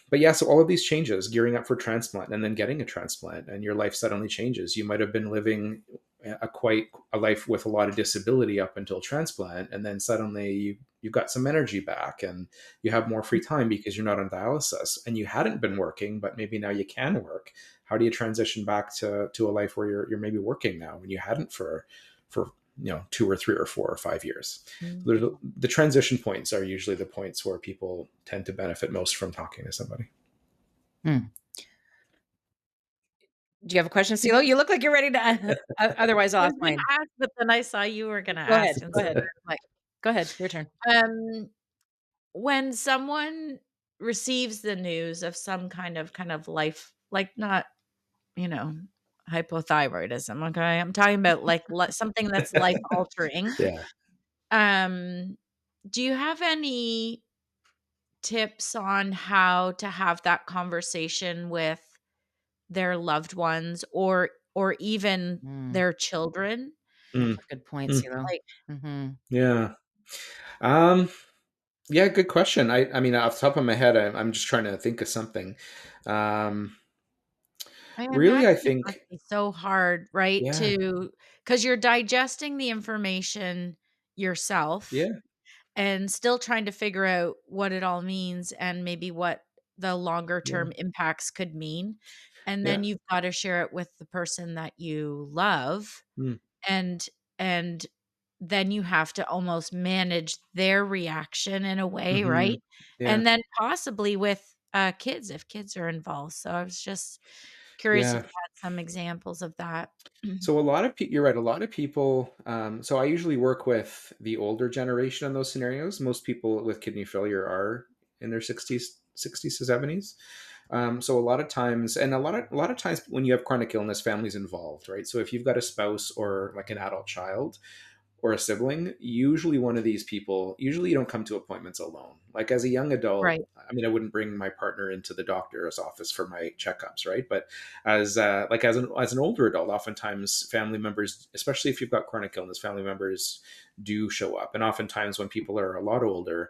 But yeah, so all of these changes, gearing up for transplant and then getting a transplant, and your life suddenly changes. You might have been living a life with a lot of disability up until transplant, and then suddenly you've got some energy back and you have more free time because you're not on dialysis and you hadn't been working, but maybe now you can work. How do you transition back to a life where you're maybe working now when you hadn't for 2 or 3 or 4 or 5 years? So the transition points are usually the points where people tend to benefit most from talking to somebody. Do you have a question, CeeLo? You look like you're ready to. Otherwise, I'll I ask was going mine. to ask, but then I saw you were going to Go ahead. ask. Go ahead. Mike, go ahead. Your turn. When someone receives the news of some kind of life, like not, hypothyroidism. Okay. I'm talking about like something that's life altering. Yeah. Do you have any tips on how to have that conversation with their loved ones or even their children? That's a good point, CeeLo. Like, Yeah. Yeah, good question. I mean, off the top of my head, I'm just trying to think of something. I Really, imagine I it must think, be so hard, right? yeah, Because you're digesting the information yourself yeah, and still trying to figure out what it all means and maybe what the longer yeah, term impacts could mean. And then yeah. you've got to share it with the person that you love, Mm, and and then you have to almost manage their reaction in a way, hmm. right? Yeah, And then possibly with kids, if kids are involved. So I was just curious if yeah. you had some examples of that. So a lot of people, you're right. A lot of people. So I usually work with the older generation in those scenarios. Most people with kidney failure are in their 60s to 70s. So a lot of times, and a lot of times when you have chronic illness, families involved, right? So if you've got a spouse or like an adult child or a sibling, usually one of these people, usually you don't come to appointments alone. Like as a young adult, Right. I mean, I wouldn't bring my partner into the doctor's office for my checkups, right? But as an older adult, oftentimes family members, especially if you've got chronic illness, family members do show up. And oftentimes when people are a lot older,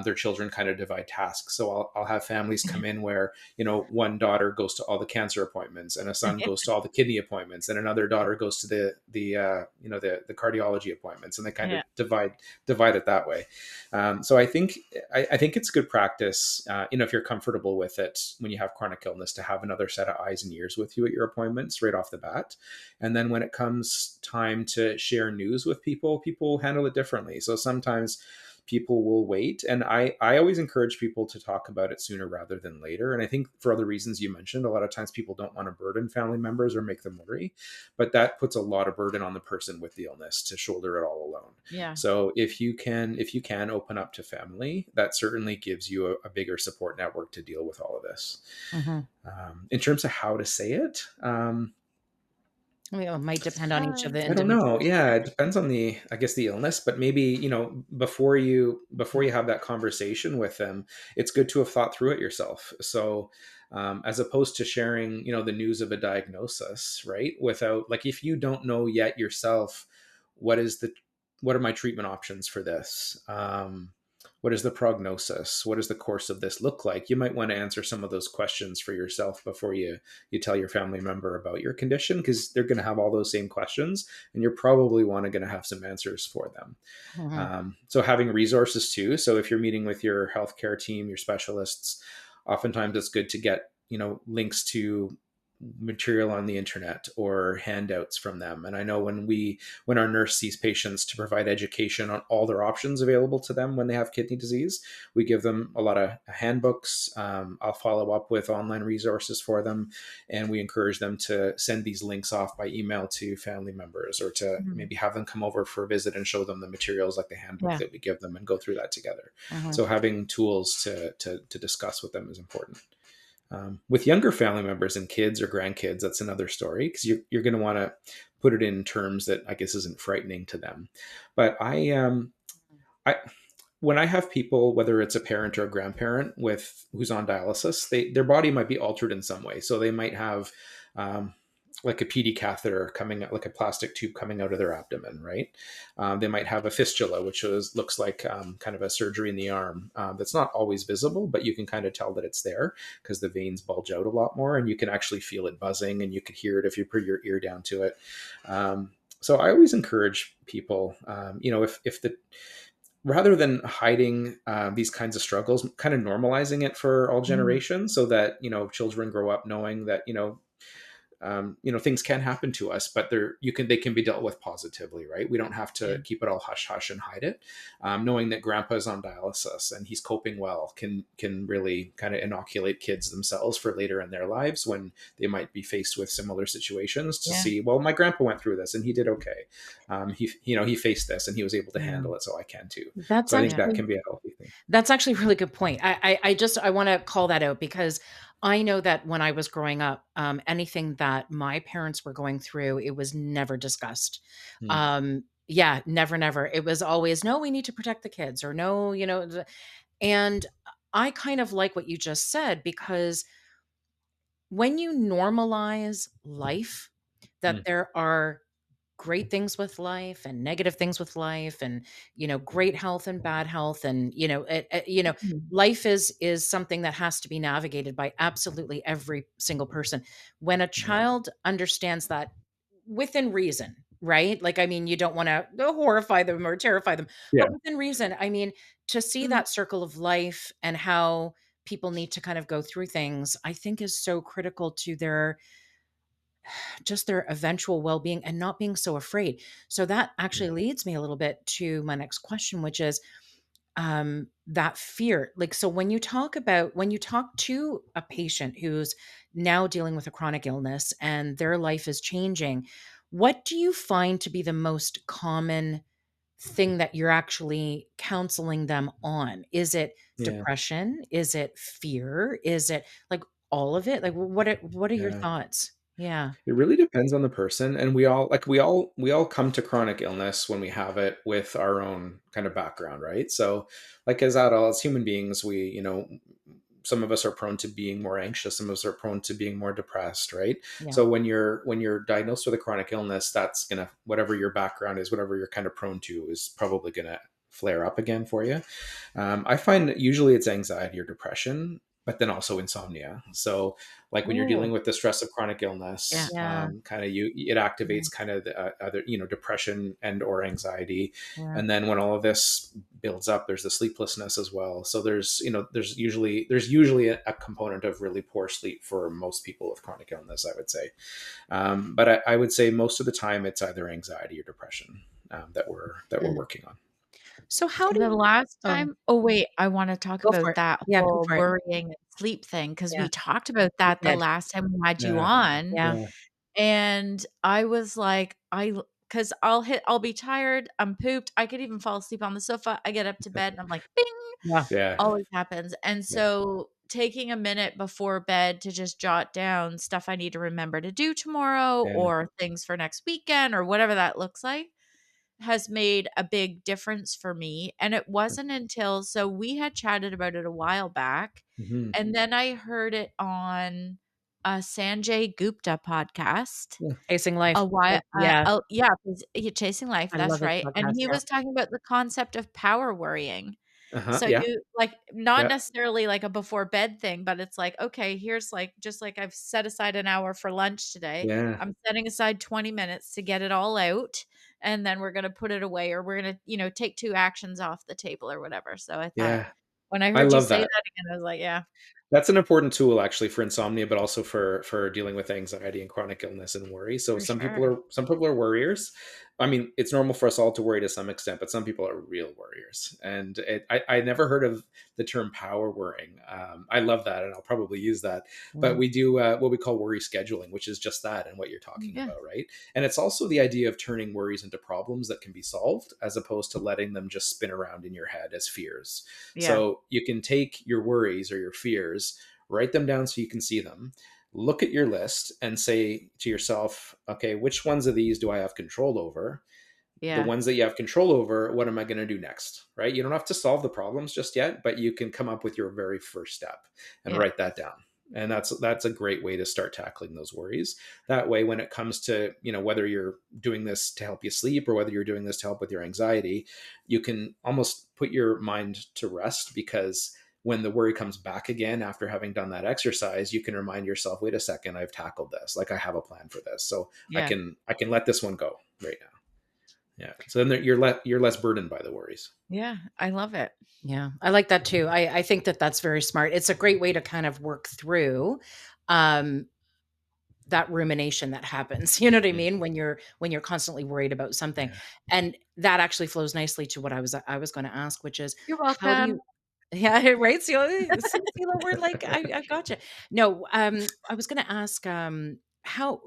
their children kind of divide tasks. So I'll have families come in where, one daughter goes to all the cancer appointments and a son goes to all the kidney appointments and another daughter goes to the cardiology appointments, and they kind of Yeah. divide it that way. So I think it's good practice, if you're comfortable with it when you have chronic illness, to have another set of eyes and ears with you at your appointments right off the bat. And then when it comes time to share news with people handle it differently. So sometimes people will wait. And I always encourage people to talk about it sooner rather than later. And I think for other reasons you mentioned, a lot of times people don't want to burden family members or make them worry, but that puts a lot of burden on the person with the illness to shoulder it all alone. Yeah. So if you can open up to family, that certainly gives you a bigger support network to deal with all of this. In terms of how to say it, I mean, it might depend on each of Um, the I don't know. individuals. Yeah, it depends on the, I guess, the illness, but maybe, before you have that conversation with them, it's good to have thought through it yourself. So, as opposed to sharing, the news of a diagnosis, right? Without, like, if you don't know yet yourself, what is the, what are my treatment options for this? What is the prognosis? What does the course of this look like? You might want to answer some of those questions for yourself before you tell your family member about your condition, because they're going to have all those same questions, and you're probably going to have some answers for them. Mhm. So having resources too. So if you're meeting with your healthcare team, your specialists, oftentimes it's good to get links to material on the internet or handouts from them. And I know when our nurse sees patients, to provide education on all their options available to them when they have kidney disease, we give them a lot of handbooks. I'll follow up with online resources for them, and we encourage them to send these links off by email to family members, or to mhm. maybe have them come over for a visit and show them the materials like the handbook Yeah. that we give them, and go through that together. Mhm. So having tools to discuss with them is important. With younger family members and kids or grandkids, that's another story, because you're going to want to put it in terms that I guess isn't frightening to them. But I when I have people, whether it's a parent or a grandparent with who's on dialysis, their body might be altered in some way. So they might have um, like a PD catheter coming out, like a plastic tube coming out of their abdomen, right? They might have a fistula, which looks like kind of a surgery in the arm, that's not always visible, but you can kind of tell that it's there because the veins bulge out a lot more, and you can actually feel it buzzing, and you can hear it if you put your ear down to it. So I always encourage people, if the rather than hiding these kinds of struggles, kind of normalizing it for all Mhm. generations, so that children grow up knowing that things can happen to us, but they can be dealt with positively, right? We don't have Yeah. to keep it all hush hush and hide it. Knowing that grandpa's on dialysis and he's coping well can really kind of inoculate kids themselves for later in their lives, when they might be faced with similar situations, to Yeah. see, well, my grandpa went through this and he did okay. He faced this and he was able to Yeah. handle it, so I can too. That's So I think Yeah. that actually can be a healthy thing. That's actually a really good point. I wanna call that out because I know that when I was growing up, anything that my parents were going through, it was never discussed. Hmm. Yeah, never, never. It was always, "No, we need to protect the kids," or, "No," and I kind of like what you just said, because when you normalize life, that Hmm. there are great things with life and negative things with life, and great health and bad health, and Mhm. life is something that has to be navigated by absolutely every single person. When a Yeah. child understands that, within reason, right? Like, I mean, you don't want to horrify them or terrify them, Yeah. but within reason. I mean, to see Mhm. that circle of life and how people need to kind of go through things, I think is so critical to their just their eventual well-being, and not being so afraid. So that actually Yeah. leads me a little bit to my next question, which is that fear. Like, so when you talk to a patient who's now dealing with a chronic illness and their life is changing, what do you find to be the most common thing that you're actually counseling them on? Is it Yeah. depression? Is it fear? Is it like all of it? Like, what are your Yeah. thoughts? Yeah. It really depends on the person, and we all come to chronic illness when we have it with our own kind of background, right? So, like, as adults, human beings, some of us are prone to being more anxious, some of us are prone to being more depressed, right? Yeah. So when you're diagnosed with a chronic illness, that's gonna, whatever your background is, whatever you're kind of prone to, is probably gonna flare up again for you. I find that usually it's anxiety or depression, but then also insomnia. So, like, when you're dealing Oh, with the stress of chronic Yeah. illness, yeah. kind of it Yeah. activates kind of the other, depression and or anxiety. Yeah. And then when all of this builds up, there's the sleeplessness as well. So there's usually a component of really poor sleep for most people with chronic illness, I would say. But I would say most of the time it's either anxiety or depression, that we're Mm. working on. So how do The you last oh, time oh, wait, I wanna talk go for about it. that Yeah, go whole for it. worrying and sleep thing because Yeah, we talked about we that the did. last time we had you Yeah. on, Yeah. Yeah. and I was like, because I'll be tired, I'm pooped, I could even fall asleep on the sofa, I get up to bed and I'm like, "Bing." Yeah. Yeah. Always happens, and Yeah. so taking a minute before bed to just jot down stuff I need to remember to do tomorrow Yeah. or things for next weekend or whatever that looks like has made a big difference for me. And it wasn't until, so we had chatted about it a while back, Hmm. and then I heard it on a Sanjay Gupta podcast Yeah. Chasing life. a while. Yeah, Oh, yeah, Chasing Life. I That's love his right. And podcast, he yeah. was talking about the concept of power worrying. Uh-huh. So Yeah. you like not Yeah. necessarily like a before bed thing, but it's like, okay, here's like just like I've set aside an hour for lunch today. Yeah. I'm setting aside 20 minutes to get it all out, and then we're gonna put it away, or we're gonna, take 2 actions off the table or whatever. So I thought Yeah. when I I heard you love say that. that again, I was like, yeah, That's an important tool actually for insomnia, but also for dealing with anxiety and chronic illness and worry. So for some people sure. are some people are worriers. I mean, it's normal for us all to worry to some extent, but some people are real worriers. And I never heard of the term power worrying. I love that, and I'll probably use that. But Mm. we do what we call worry scheduling, which is just that and what you're talking Yeah. about, right? And it's also the idea of turning worries into problems that can be solved, as opposed to letting them just spin around in your head as fears. Yeah. So you can take your worries or your fears, write them down so you can see them, look at your list and say to yourself, okay, which ones of these do I have control over? The Yeah. ones that you have control over, what am I going to do next? Right? You don't have to solve the problems just yet, but you can come up with your very first step and Yeah. write that down. And that's a great way to start tackling those worries. That way, when it comes to, whether you're doing this to help you sleep or whether you're doing this to help with your anxiety, you can almost put your mind to rest, because when the worry comes back again after having done that exercise, you can remind yourself, wait a second, I've tackled this. Like, I have a plan for this. So I Yeah. can I can let this one go right now. Yeah. So then you're less burdened by the worries. Yeah. I love it. Yeah, I like that too. I think that that's very smart. It's a great way to kind of work through um, that rumination that happens. You know what I Mm. mean? When you're constantly worried about something, Yeah. and that actually flows nicely to what I was going to ask, which is You're how do you? welcome. Yeah, right. So, we're like, I gotcha. No, I was going to ask, how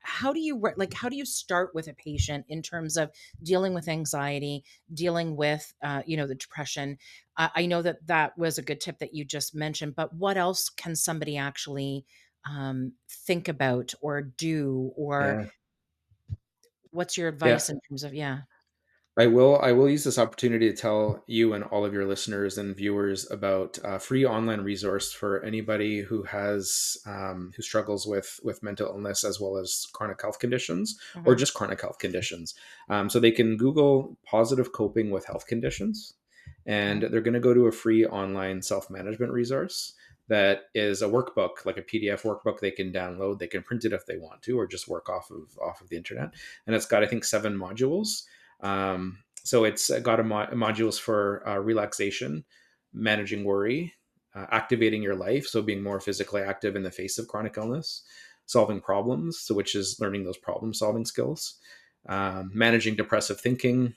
how do you like how do you start with a patient in terms of dealing with anxiety, dealing with the depression? I know that that was a good tip that you just mentioned, but what else can somebody actually think about or do, or Yeah. what's your Yeah. advice in terms of yeah? I will use this opportunity to tell you and all of your listeners and viewers about a free online resource for anybody who struggles with mental illness as well as chronic health conditions, or Hmm. just chronic health conditions. So they can Google positive coping with health conditions, Okay. and they're going to go to a free online self management resource that is a workbook, like a PDF workbook they can download. They can print it if they want to, or just work off of the internet. And it's got, I think, 7 modules. So it's got modules for relaxation, managing worry, activating your life, so being more physically active in the face of chronic illness, solving problems, so which is learning those problem solving skills, managing depressive thinking,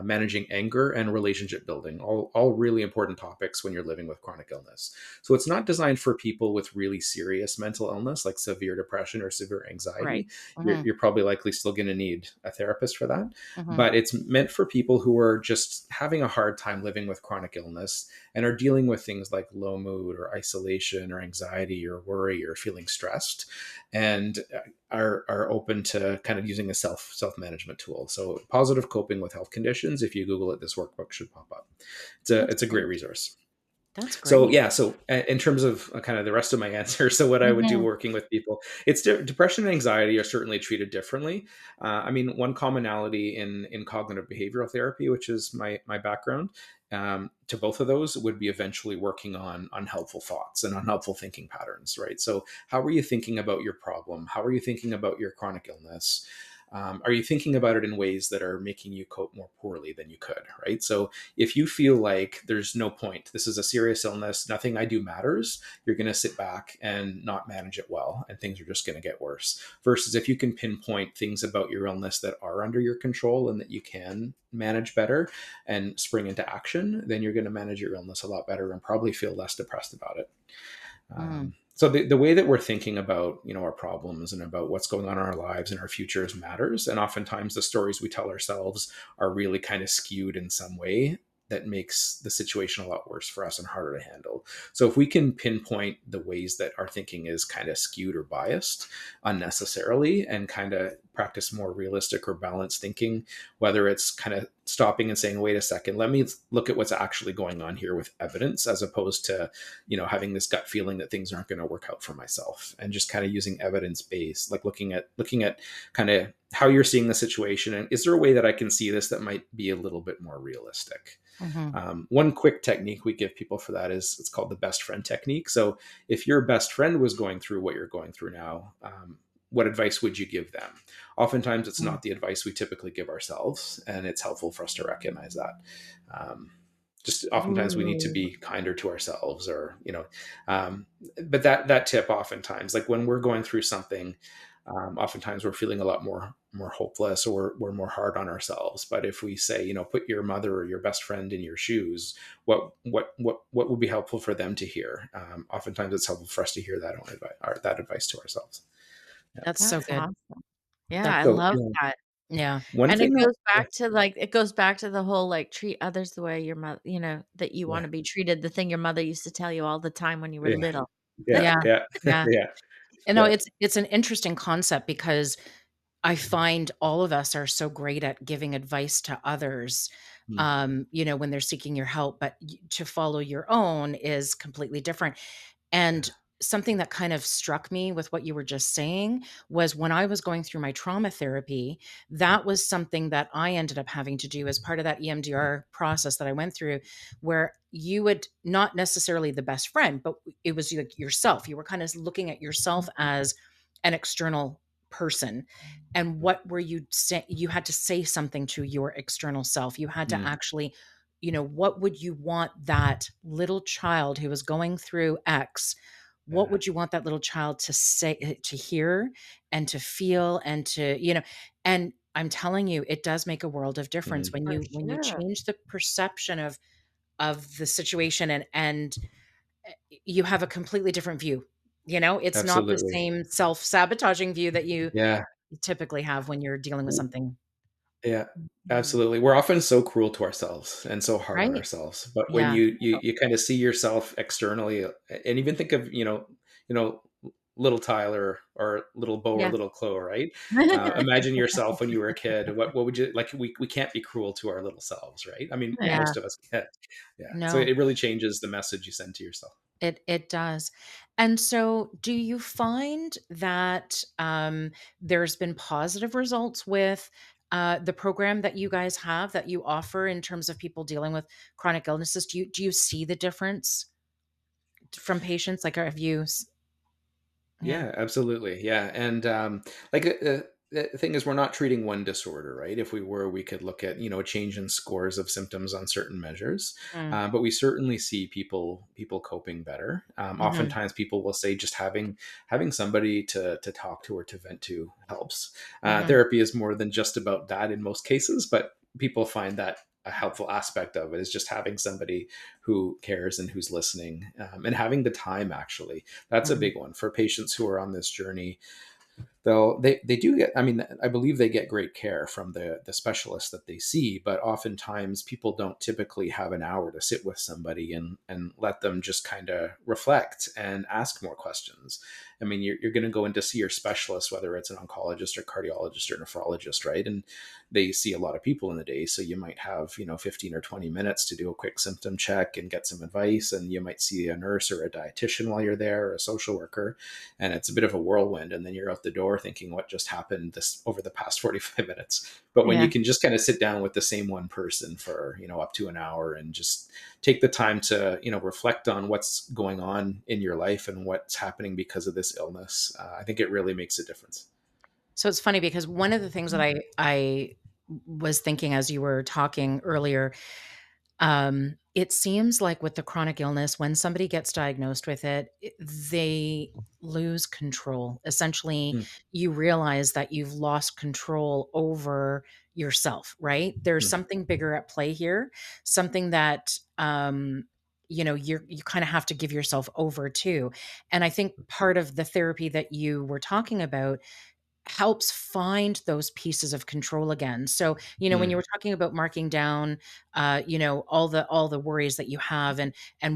managing anger, and relationship building, all really important topics when you're living with chronic illness. So it's not designed for people with really serious mental illness like severe depression or severe Right. anxiety. You're, Hmm. you're probably likely still going to need a therapist for that. Hmm. But it's meant for people who are just having a hard time living with chronic illness and are dealing with things like low mood or isolation or anxiety or worry or feeling stressed, and are open to kind of using a self management tool. So positive coping with health conditions. If you Google it, this workbook should pop up. It's a That's it's a great great. resource. That's So great. yeah, so in terms of kind of the rest of my answer, so what I would do Mhm. working with people, it's depression and anxiety are certainly treated differently. I mean, one commonality in cognitive behavioral therapy, which is my background, to both of those would be eventually working on unhelpful thoughts and unhelpful thinking patterns, right? So how are you thinking about your problem? How are you thinking about your chronic illness? Are you thinking about it in ways that are making you cope more poorly than you could, right? So if you feel like there's no point, this is a serious illness, nothing I do matters, you're going to sit back and not manage it well, and things are just going to get worse. Versus if you can pinpoint things about your illness that are under your control and that you can manage better and spring into action, then you're going to manage your illness a lot better and probably feel less depressed about it. Mm. So the way that we're thinking about our problems and about what's going on in our lives and our futures matters, and oftentimes the stories we tell ourselves are really kind of skewed in some way, that makes the situation a lot worse for us and harder to handle. So if we can pinpoint the ways that our thinking is kind of skewed or biased unnecessarily, and kind of practice more realistic or balanced thinking, whether it's kind of stopping and saying, wait a second, let me look at what's actually going on here with evidence, as opposed to, having this gut feeling that things aren't going to work out for myself, and just kind of using evidence based, like looking at kind of how you're seeing the situation, and is there a way that I can see this that might be a little bit more realistic. Mhm. One quick technique we give people for that is, it's called the best friend technique. So if your best friend was going through what you're going through now, what advice would you give them? Oftentimes, it's Mm. not the advice we typically give ourselves, and it's helpful for us to recognize that. Um, just oftentimes we need to Ooh. be kinder to ourselves, or um, but that tip, oftentimes, like when we're going through something, oftentimes we're feeling a lot more hopeless, or we're more hard on ourselves. But if we say, put your mother or your best friend in your shoes, what would be helpful for them to hear? Oftentimes it's helpful for us to hear that own advice, or that advice to ourselves. Yeah. That's so That's good. awesome. Yeah, That I So, love that. yeah. one And it thing that, goes yeah, back to, like it goes back to the whole, like, treat others the way your mother, that you yeah, wanna be treated, the thing your mother used to tell you all the time when you were yeah, little. yeah, Yeah. yeah, Yeah. yeah, You know, yeah. it's an interesting concept because I find all of us are so great at giving advice to others, Mm, when they're seeking your help, but to follow your own is completely different. And yeah. something that kind of struck me with what you were just saying was when I was going through my trauma therapy, that was something that I ended up having to do as part of that EMDR process that I went through, where you would not necessarily the best friend, but it was like yourself. You were kind of looking at yourself as an external person. And what were you saying? You had to say something to your external self. You had to Mm, actually, what would you want that little child who was going through X, what yeah. would you want that little child to say, to hear and to feel and to, and I'm telling you, it does make a world of difference Mm, when you Sure. change the perception of the situation, and you have a completely different view. It's not the absolutely. same self-sabotaging view that you Yeah. typically have when you're dealing with something. Yeah, Mhm. absolutely. We're often so cruel to ourselves and so hard on Right? ourselves. But when Yeah. you kind of see yourself externally, and even think of, little Tyler or little Bo or Yeah. little Chloe, right? Imagine yourself when you were a kid. What would you like? We can't be cruel to our little selves, right? I mean, Yeah. Yeah. most of us can't. Yeah. So No. it really changes the message you send to yourself. It does. And so do you find that, there's been positive results with, the program that you guys have that you offer in terms of people dealing with chronic illnesses? Do you see the difference from patients? Like, have you s yeah. Yeah, absolutely. Yeah, and like the thing is, we're not treating one disorder, right? If we were, we could look at a change in scores of symptoms on certain measures, Mm, but we certainly see people coping better. mhm, Oftentimes, people will say just having somebody to talk to or to vent to helps. mhm, Therapy is more than just about that in most cases, but people find that a helpful aspect of it is just having somebody who cares and who's listening, and having the time, actually. That's a mhm, big one for patients who are on this journey. They do get, I mean, I believe they get great care from the specialist that they see, but oftentimes people don't typically have an hour to sit with somebody and let them just kind of reflect and ask more questions. I mean, you're going to go in to see your specialist, whether it's an oncologist or cardiologist or nephrologist, right? And they see a lot of people in the day, so you might have 15 or 20 minutes to do a quick symptom check and get some advice, and you might see a nurse or a dietitian while you're there, or a social worker, and it's a bit of a whirlwind, and then you're out the door thinking, what just happened this over the past 45 minutes? But when Yeah. you can just kind of sit down with the same one person for up to an hour, and just take the time to reflect on what's going on in your life and what's happening because of this illness, I think it really makes a difference. So it's funny because one of the things that I was thinking as you were talking earlier, it seems like with the chronic illness, when somebody gets diagnosed with it, they lose control. Essentially, Mm, you realize that you've lost control over yourself, right? There's mm, something bigger at play here, something that you kind of have to give yourself over to. And I think part of the therapy that you were talking about helps find those pieces of control again. So, when you Mm, were talking about marking down, all the worries that you have, and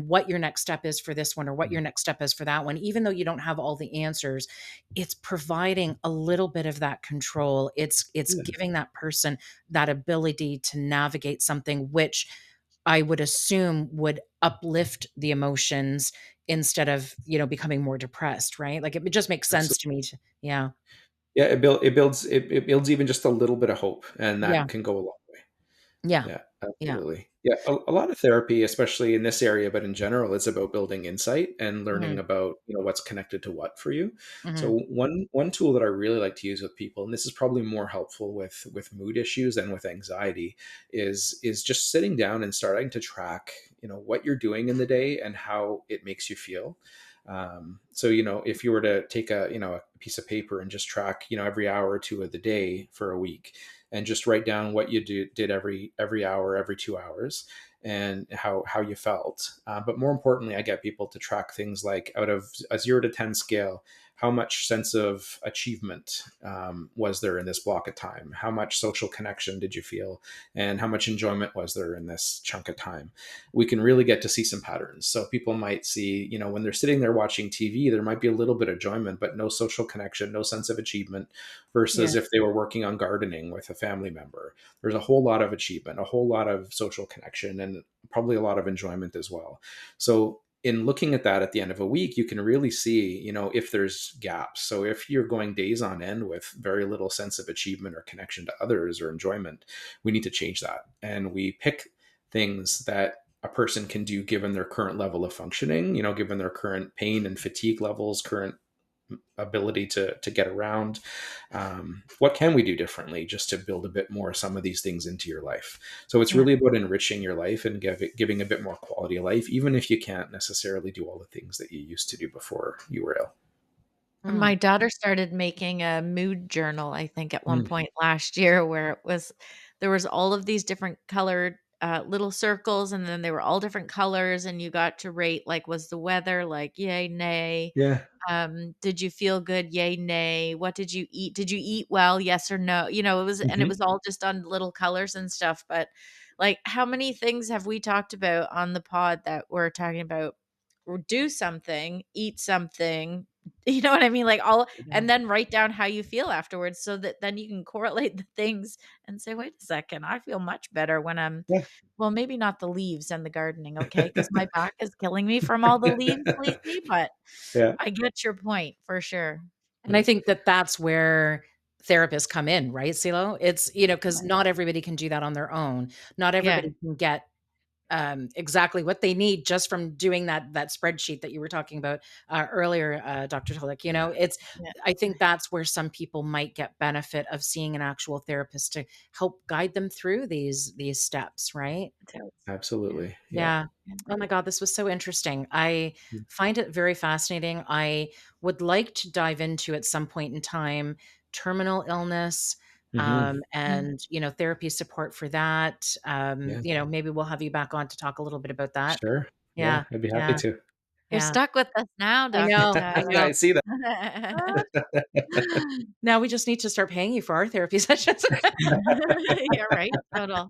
what your next step is for this one, or what mm, your next step is for that one, even though you don't have all the answers, it's providing a little bit of that control. It's yeah, giving that person that ability to navigate something, which I would assume would uplift the emotions instead of, becoming more depressed, right? Like, it just makes sense to absolutely. me to, yeah. Yeah, it builds even just a little bit of hope, and Yeah. that can go a long way. Yeah. Yeah, Yeah. absolutely. Yeah, a lot of therapy, especially in this area, but in general, it's about building insight and learning Mhm. about, what's connected to what for you. Mhm. So one tool that I really like to use with people, and this is probably more helpful with mood issues and with anxiety, is just sitting down and starting to track, what you're doing in the day and how it makes you feel. So if you were to take a piece of paper and just track, every hour or two of the day for a week, and just write down what you did every hour, every 2 hours, and how you felt. But more importantly, I get people to track things like, out of a 0 to 10 scale, how much sense of achievement was there in this block of time? How much social connection did you feel? And how much enjoyment was there in this chunk of time? We can really get to see some patterns. So people might see, when they're sitting there watching TV, there might be a little bit of enjoyment, but no social connection, no sense of achievement, Yeah. versus if they were working on gardening with a family member. There's a whole lot of achievement, a whole lot of social connection, and probably a lot of enjoyment as well. So in looking at that at the end of a week, you can really see, if there's gaps. So if you're going days on end with very little sense of achievement or connection to others or enjoyment, we need to change that. And we pick things that a person can do given their current level of functioning, given their current pain and fatigue levels, current ability to get around. What can we do differently just to build a bit more some of these things into your life? So it's Yeah. really about enriching your life and giving a bit more quality of life, even if you can't necessarily do all the things that you used to do before you were ill. Mm. My daughter started making a mood journal, I think, at one Mm. point last year where there was all of these different colored, little circles, and then they were all different colors, and you got to rate, like, was the weather, like, yay, nay? Yeah. Did you feel good? Yay, nay. What did you eat? Did you eat well? Yes or no? It Hmm. was all just on little colors and stuff. But like, how many things have we talked about on the pod that we're talking about? Do something, eat something, you know what I mean? Like all, Yeah. and then write down how you feel afterwards so that then you can correlate the things and say, wait a second, I feel much better when I'm, Yeah. well, maybe not the leaves and the gardening, okay? Because my back is killing me from all the leaves lately, but Yeah. I get your point for sure. And I think that that's where therapists come in, right, CeeLo? It's, because not everybody can do that on their own. Not Yeah, everybody can get exactly what they need just from doing that spreadsheet that you were talking about earlier, Dr. Tulloch. Yeah. It's yeah, I think that's where some people might get benefit of seeing an actual therapist to help guide them through these steps, right? so yeah, Absolutely. Yeah. Yeah. yeah. Oh my God, this was so interesting. I find it very fascinating. I would like to dive into at some point in time terminal illness, Hmm. Mm. and therapy support for that. Yeah. Maybe we'll have you back on to talk a little bit about that. Sure. Yeah. Yeah, I'd be happy yeah, to. You're yeah. stuck with us now, I Dr. know, I I know. see that. Now we just need to start paying you for our therapy sessions. Yeah, right? Total.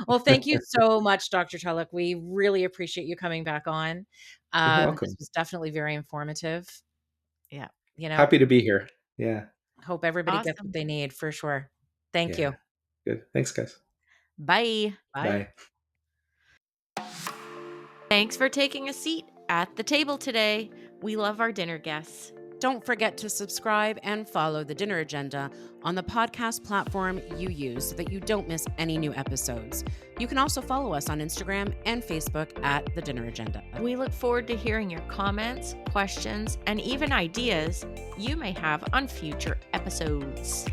Well, thank you so much, Dr. Tulloch. We really appreciate you coming back on. You're This welcome. was definitely very informative. Yeah. You know, Happy to be here. Yeah. hope everybody gets what Awesome. they need for sure. Thank Yeah. you. Good. Thanks, guys. Bye. Bye. Bye. Thanks for taking a seat at the table today. We love our dinner guests. Don't forget to subscribe and follow The Dinner Agenda on the podcast platform you use so that you don't miss any new episodes. You can also follow us on Instagram and Facebook at The Dinner Agenda. We look forward to hearing your comments, questions, and even ideas you may have on future episodes.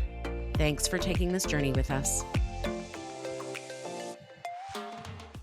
Thanks for taking this journey with us.